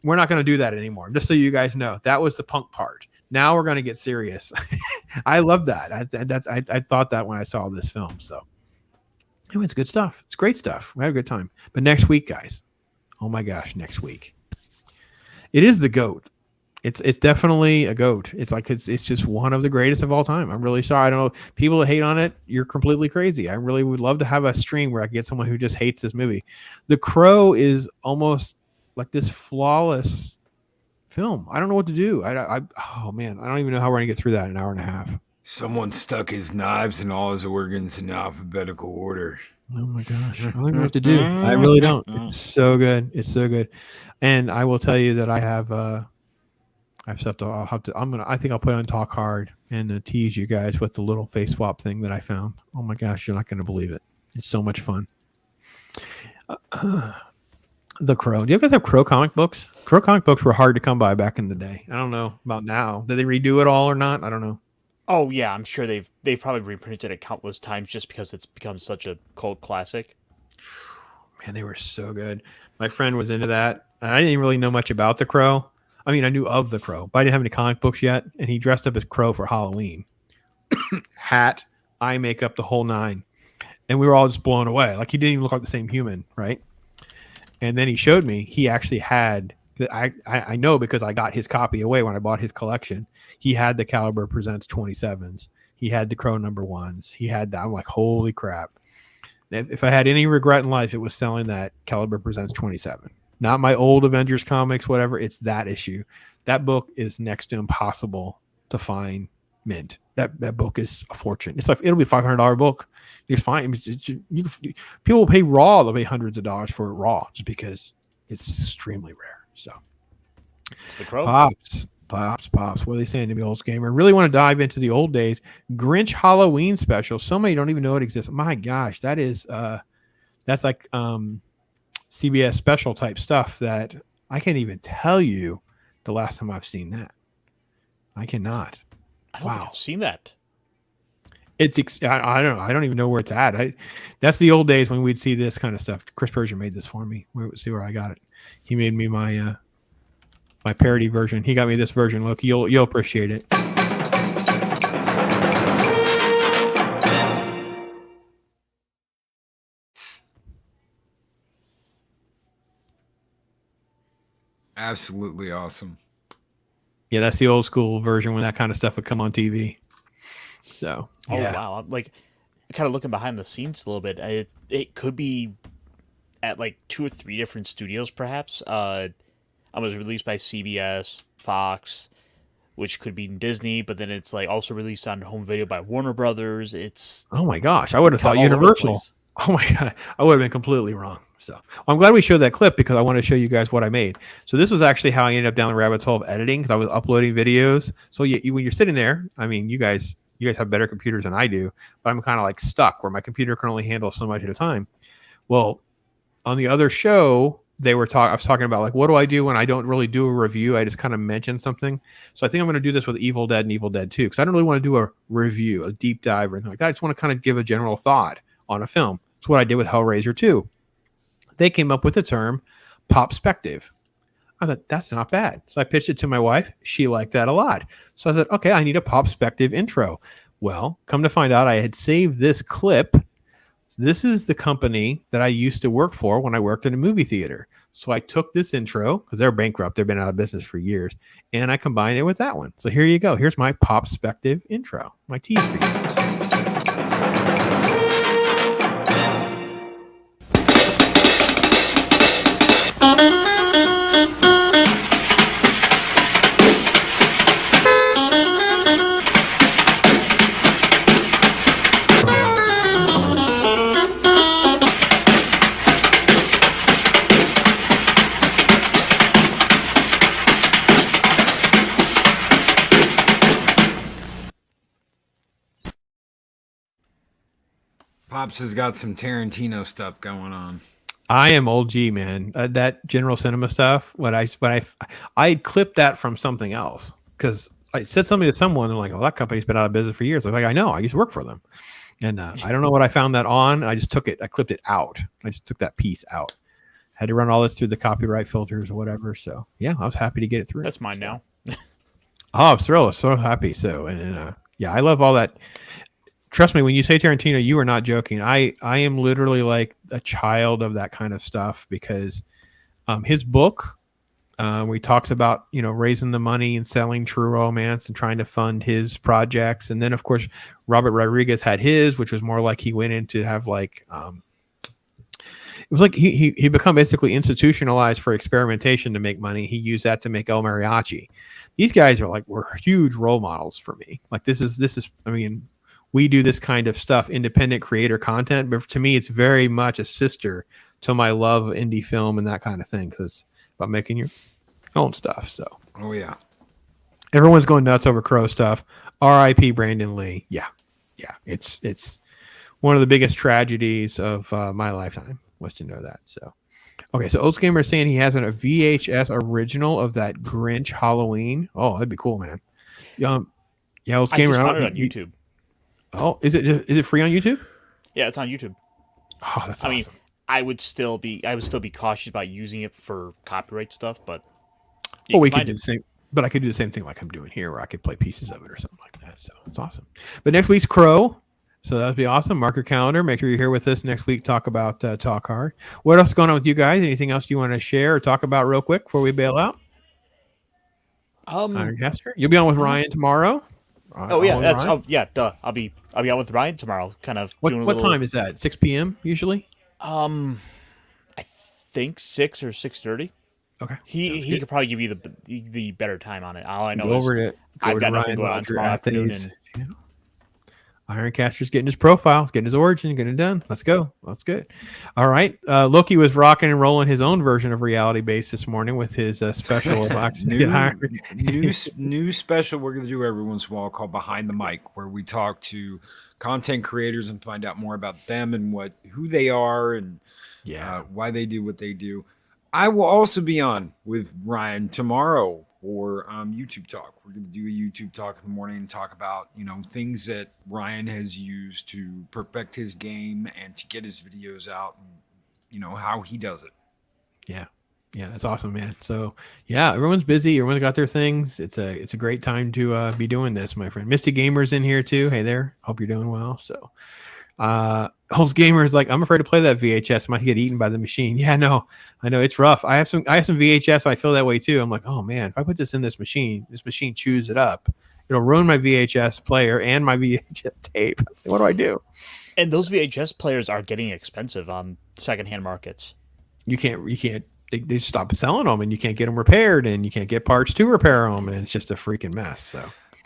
Speaker 1: we're not going to do that anymore. Just so you guys know, that was the punk part. Now we're going to get serious. I love that. I thought that when I saw this film. So anyway, it's good stuff. It's great stuff. We had a good time. But next week, guys, oh my gosh, next week. It is the GOAT. It's definitely a GOAT. It's like it's just one of the greatest of all time. I'm really sorry. I don't know. People that hate on it, you're completely crazy. I really would love to have a stream where I get someone who just hates this movie. The Crow is almost like this flawless film. I don't know what to do. Oh man, I don't even know how we're gonna get through that in an hour and a half.
Speaker 2: Someone stuck his knives and all his organs in alphabetical order.
Speaker 1: Oh my gosh, I don't know what to do. I really don't. It's so good. It's so good. And I will tell you that I have stuff to. I think I'll put on Talk Hard and tease you guys with the little face swap thing that I found. Oh my gosh, you're not gonna believe it. It's so much fun. The Crow. Do you guys have Crow comic books? Crow comic books were hard to come by back in the day. I don't know about now. Did they redo it all or not? I don't know.
Speaker 3: Oh yeah, I'm sure they've probably reprinted it countless times just because it's become such a cult classic.
Speaker 1: Man, they were so good. My friend was into that. And I didn't really know much about the Crow. I mean, I knew of the Crow, but I didn't have any comic books yet. And he dressed up as Crow for Halloween. Hat, eye makeup, the whole nine. And we were all just blown away. Like, he didn't even look like the same human, right? And then he showed me he actually had, I know because I got his copy away when I bought his collection. He had the Caliber Presents 27s. He had the Crow #1s. He had that. I'm like, holy crap. If I had any regret in life, it was selling that Caliber Presents 27. Not my old Avengers comics, whatever. It's that issue. That book is next to impossible to find mint. That book is a fortune. It's like, it'll be a $500 book. It's fine. People will pay raw. They'll pay hundreds of dollars for it raw just because it's extremely rare. So
Speaker 3: it's the Crow.
Speaker 1: Pops. What are they saying to me, old gamer? Really want to dive into the old days. Grinch Halloween special. So many don't even know it exists. My gosh, that's like CBS special type stuff that I can't even tell you the last time I've seen that. I cannot.
Speaker 3: I don't think I've seen that.
Speaker 1: I don't know. I don't even know where it's at. That's the old days when we'd see this kind of stuff. Chris Persian made this for me. See where I got it. He made me my my parody version. He got me this version. Look, you'll appreciate it.
Speaker 2: Absolutely awesome.
Speaker 1: Yeah, that's the old school version when that kind of stuff would come on TV. So,
Speaker 3: yeah. Oh wow! Like, kind of looking behind the scenes a little bit. It could be at like 2 or 3 different studios, perhaps. It was released by CBS, Fox, which could be Disney, but then it's like also released on home video by Warner Brothers. It's
Speaker 1: oh my gosh! I would have thought Universal. Oh my god! I would have been completely wrong. So I'm glad we showed that clip because I want to show you guys what I made. So this was actually how I ended up down the rabbit hole of editing because I was uploading videos. So when you're sitting there, I mean, you guys have better computers than I do, but I'm kind of like stuck where my computer can only handle so much at a time. Well, on the other show, I was talking about like, what do I do when I don't really do a review? I just kind of mention something. So I think I'm going to do this with Evil Dead and Evil Dead 2, because I don't really want to do a review, a deep dive or anything like that. I just want to kind of give a general thought on a film. It's what I did with Hellraiser 2. They came up with the term popspective. I thought, that's not bad. So I pitched it to my wife. She liked that a lot. So I said, okay, I need a popspective intro. Well, come to find out, I had saved this clip. This is the company that I used to work for when I worked in a movie theater. So I took this intro, because they're bankrupt. They've been out of business for years. And I combined it with that one. So here you go. Here's my popspective intro. My tease for you guys.
Speaker 2: Pops has got some Tarantino stuff going on.
Speaker 1: I am old G, man. That General Cinema stuff. I clipped that from something else, because I said something to someone and like, oh, that company's been out of business for years. I was like, I know. I used to work for them, and I don't know what I found that on. I just took it. I clipped it out. I just took that piece out. Had to run all this through the copyright filters or whatever. So yeah, I was happy to get it through.
Speaker 3: That's mine now.
Speaker 1: Oh, I was thrilled. I was so happy. So and yeah, I love all that. Trust me, when you say Tarantino, you are not joking. I am literally like a child of that kind of stuff, because his book, where he talks about, raising the money and selling True Romance and trying to fund his projects. And then, of course, Robert Rodriguez had his, which was more like he went in to have like, it was like he become basically institutionalized for experimentation to make money. He used that to make El Mariachi. These guys were huge role models for me. Like this is, I mean, we do this kind of stuff, independent creator content, but to me, it's very much a sister to my love of indie film and that kind of thing, because it's about making your own stuff. So,
Speaker 2: oh yeah,
Speaker 1: everyone's going nuts over Crow stuff. R.I.P. Brandon Lee. Yeah, it's one of the biggest tragedies of my lifetime was to know that. So, okay, so Oats Gamer is saying he has a VHS original of that Grinch Halloween. Oh, that'd be cool, man. Yeah, Oats Gamer.
Speaker 3: I just found it on YouTube.
Speaker 1: Oh, is it free on YouTube?
Speaker 3: Yeah, it's on YouTube.
Speaker 1: Oh, that's awesome.
Speaker 3: I mean, I would still be cautious about using it for copyright stuff, but
Speaker 1: we could do the same. But I could do the same thing like I'm doing here, where I could play pieces of it or something like that. So it's awesome. But next week's Crow, so that'd be awesome. Mark your calendar. Make sure you're here with us next week. Talk about Talk Hard. What else is going on with you guys? Anything else you want to share or talk about real quick before we bail out? Ironcaster, you'll be on with Ryan tomorrow.
Speaker 3: Oh yeah, duh. I'll be out with Ryan tomorrow. Kind of.
Speaker 1: What time is that? 6 p.m. usually.
Speaker 3: I think 6 or 6:30.
Speaker 1: Okay.
Speaker 3: He could probably give you the better time on it. All I know is
Speaker 1: I've got nothing going on tomorrow afternoon. Ironcaster's getting his profile, getting his origin, getting it done. Let's go. That's good. All right. Loki was rocking and rolling his own version of Reality Base this morning with his special
Speaker 2: new special we're going to do every once in a while called Behind the Mic, where we talk to content creators and find out more about them and who they are and why they do what they do. I will also be on with Ryan tomorrow for YouTube Talk. We're going to do a YouTube Talk in the morning and talk about, things that Ryan has used to perfect his game and to get his videos out and, how he does it.
Speaker 1: Yeah. Yeah, that's awesome, man. So, yeah, everyone's busy. Everyone's got their things. It's a great time to be doing this, my friend. Misty Gamer's in here, too. Hey there. Hope you're doing well. So, Hulse Gamer is like, I'm afraid to play that VHS. I might get eaten by the machine. Yeah, no, I know it's rough. I have some VHS. I feel that way too. I'm like, oh man, if I put this in this machine chews it up. It'll ruin my VHS player and my VHS tape. So what do I do?
Speaker 3: And those VHS players are getting expensive on secondhand markets.
Speaker 1: You can't. They stop selling them, and you can't get them repaired, and you can't get parts to repair them, and it's just a freaking mess.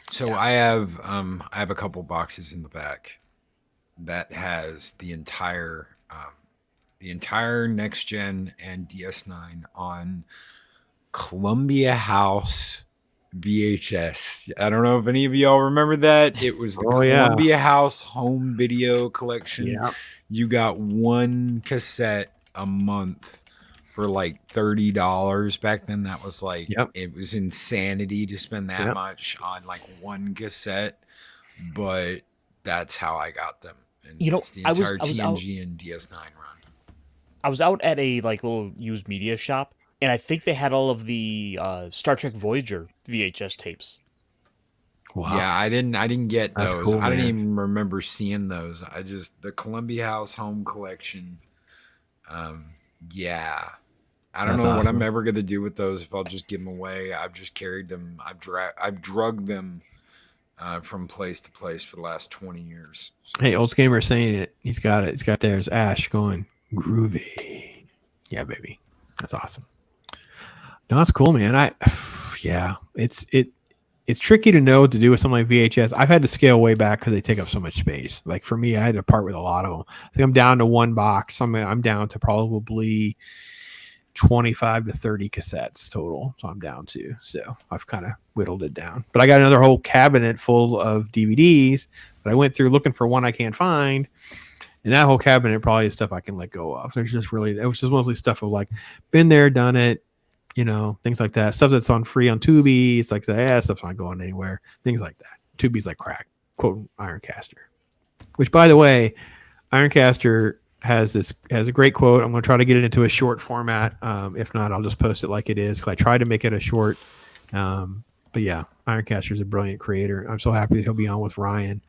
Speaker 1: So
Speaker 2: yeah. I have a couple boxes in the back that has the entire next gen and DS9 on Columbia House VHS. I don't know if any of y'all remember that. It was the Columbia House home video collection.
Speaker 1: Yeah.
Speaker 2: You got one cassette a month for like $30 back then. That was like, it was insanity to spend that much on like one cassette, but that's how I got them. And
Speaker 3: You know,
Speaker 2: it's the entire TNG and DS9 run.
Speaker 3: I was out at a like little used media shop, and I think they had all of the Star Trek Voyager VHS tapes.
Speaker 2: Wow. Yeah, I didn't get
Speaker 1: That's
Speaker 2: those.
Speaker 1: cool,
Speaker 2: I didn't
Speaker 1: man.
Speaker 2: even remember seeing those. I just the Columbia House Home Collection. Yeah. I don't
Speaker 1: That's
Speaker 2: know what
Speaker 1: awesome.
Speaker 2: I'm ever gonna do with those. If I'll just give them away. I've just carried them. I've drugged them from place to place for the last 20 years.
Speaker 1: Hey, Old Gamer saying it. He's got it. He's got there's Ash going groovy. Yeah, baby. That's awesome. No, that's cool, man. It's tricky to know what to do with something like VHS. I've had to scale way back because they take up so much space. Like for me, I had to part with a lot of them. I think I'm down to one box. I'm down to probably 25 to 30 cassettes total. So I'm down to. So I've kind of whittled it down. But I got another whole cabinet full of DVDs that I went through looking for one I can't find. And that whole cabinet probably is stuff I can let go of. There's just really, it was just mostly stuff of like, been there, done it, you know, things like that. Stuff that's on free on Tubi. It's like, stuff's not going anywhere. Things like that. Tubi's like crack. Quote Ironcaster. Which, by the way, Ironcaster has a great quote. I'm going to try to get it into a short format. If not, I'll just post it like it is because I tried to make it a short. But yeah, Ironcaster is a brilliant creator. I'm so happy that he'll be on with Ryan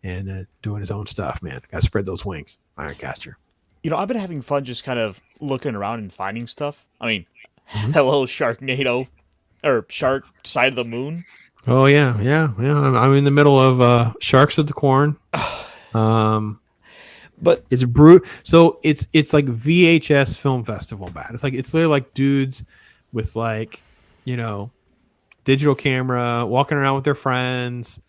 Speaker 1: and doing his own stuff, man. Got to spread those wings, Ironcaster.
Speaker 3: You know, I've been having fun just kind of looking around and finding stuff. I mean, hello, Sharknado, or Shark Side of the Moon.
Speaker 1: Oh, yeah. I'm in the middle of Sharks of the Corn. But it's so it's like VHS Film Festival bad. It's literally like dudes with like, you know, digital camera walking around with their friends.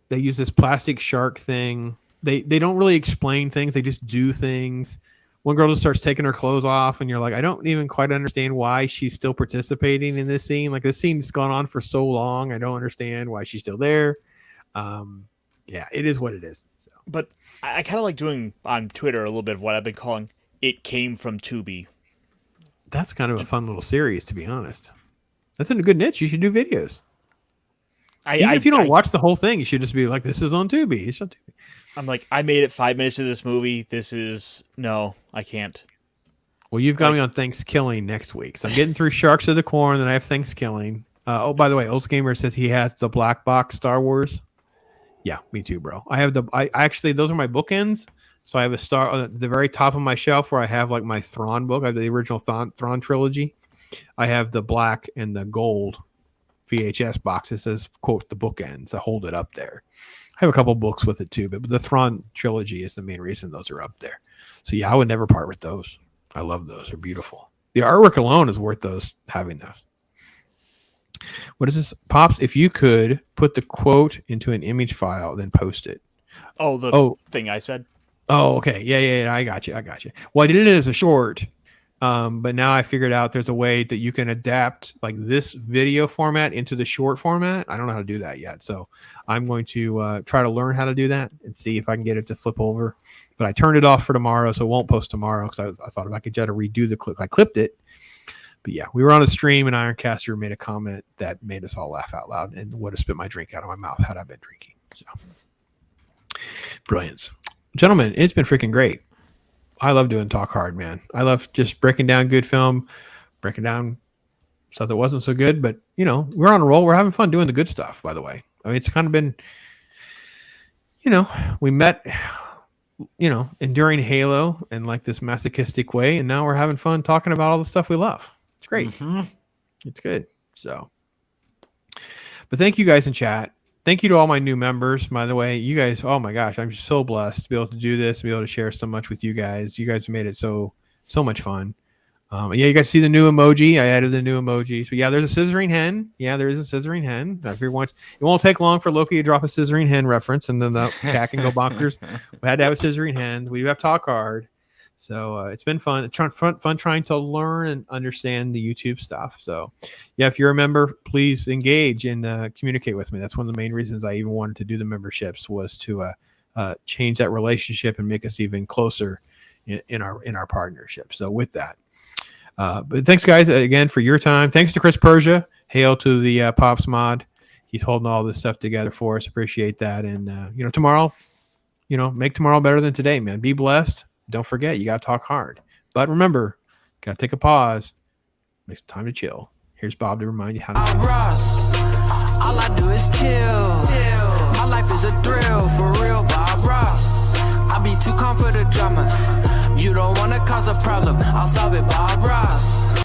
Speaker 1: They use this plastic shark thing. They don't really explain things. They just do things. One girl just starts taking her clothes off, and you're like, I don't even quite understand why she's still participating in this scene. Like, this scene's gone on for so long. I don't understand why she's still there. Yeah, it is what it is. So,
Speaker 3: but I kind of like doing on Twitter a little bit of what I've been calling "It Came from Tubi."
Speaker 1: That's kind of a fun little series, to be honest. That's in a good niche. You should do videos. Even if you don't watch the whole thing, you should just be like, "This is on Tubi." It's on Tubi.
Speaker 3: I'm like, I made it 5 minutes into this movie. No, I can't.
Speaker 1: Well, you've got me on Thanksgiving next week. So I'm getting through Sharks of the Corn, then I have Thanksgiving. Oh, by the way, Old Gamer says he has the black box Star Wars. Yeah, me too, bro. I actually, those are my bookends. So I have a star at the very top of my shelf where I have like my Thrawn book. I have the original Thrawn trilogy. I have the black and the gold VHS box. It says, quote, the bookends. I hold it up there. I have a couple books with it too, but the Thrawn trilogy is the main reason those are up there. So yeah, I would never part with those. I love those. They're beautiful. The artwork alone is worth having those. What is this? Pops, if you could put the quote into an image file, then post it.
Speaker 3: Oh, the thing I said?
Speaker 1: Oh, okay. Yeah. I got you. Well, I did it as a short, but now I figured out there's a way that you can adapt like this video format into the short format. I don't know how to do that yet. So I'm going to try to learn how to do that and see if I can get it to flip over. But I turned it off for tomorrow, so it won't post tomorrow because I thought if I could try to redo the clip. I clipped it. But yeah, we were on a stream and Ironcaster made a comment that made us all laugh out loud and would have spit my drink out of my mouth had I been drinking. So brilliance. Gentlemen, it's been freaking great. I love doing Talk Hard, man. I love just breaking down good film, breaking down stuff that wasn't so good. But, you know, we're on a roll. We're having fun doing the good stuff, by the way. I mean, it's kind of been, you know, we met, you know, enduring Halo in like this masochistic way. And now we're having fun talking about all the stuff we love. It's great.
Speaker 2: Mm-hmm.
Speaker 1: It's good. So, but thank you guys in chat. Thank you to all my new members, by the way. You guys, oh my gosh, I'm so blessed to be able to do this, to be able to share so much with you guys. You guys have made it so much fun. Yeah, you guys see the new emoji. I added the new emojis. But yeah, there's a scissoring hen. Yeah, there is a scissoring hen. If you want, it won't take long for Loki to drop a scissoring hen reference, and then the cat can go bonkers. We had to have a scissoring hen. We do have Talk Hard. So it's been fun. Fun trying to learn and understand the YouTube stuff. So yeah, if you're a member, please engage and communicate with me. That's one of the main reasons I even wanted to do the memberships was to change that relationship and make us even closer in our partnership. So with that, but thanks guys again for your time. Thanks to Chris Persia. Hail to the Pops mod. He's holding all this stuff together for us. Appreciate that. And tomorrow, make tomorrow better than today, man. Be blessed. Don't forget, you got to talk hard. But remember, got to take a pause. Make some time to chill. Here's Bob to remind you how to.
Speaker 14: Ross, all I do is chill. My life is a thrill, for real, Bob Ross. I be too calm for the drama. You don't wanna cause a problem, I'll solve it, Bob Ross.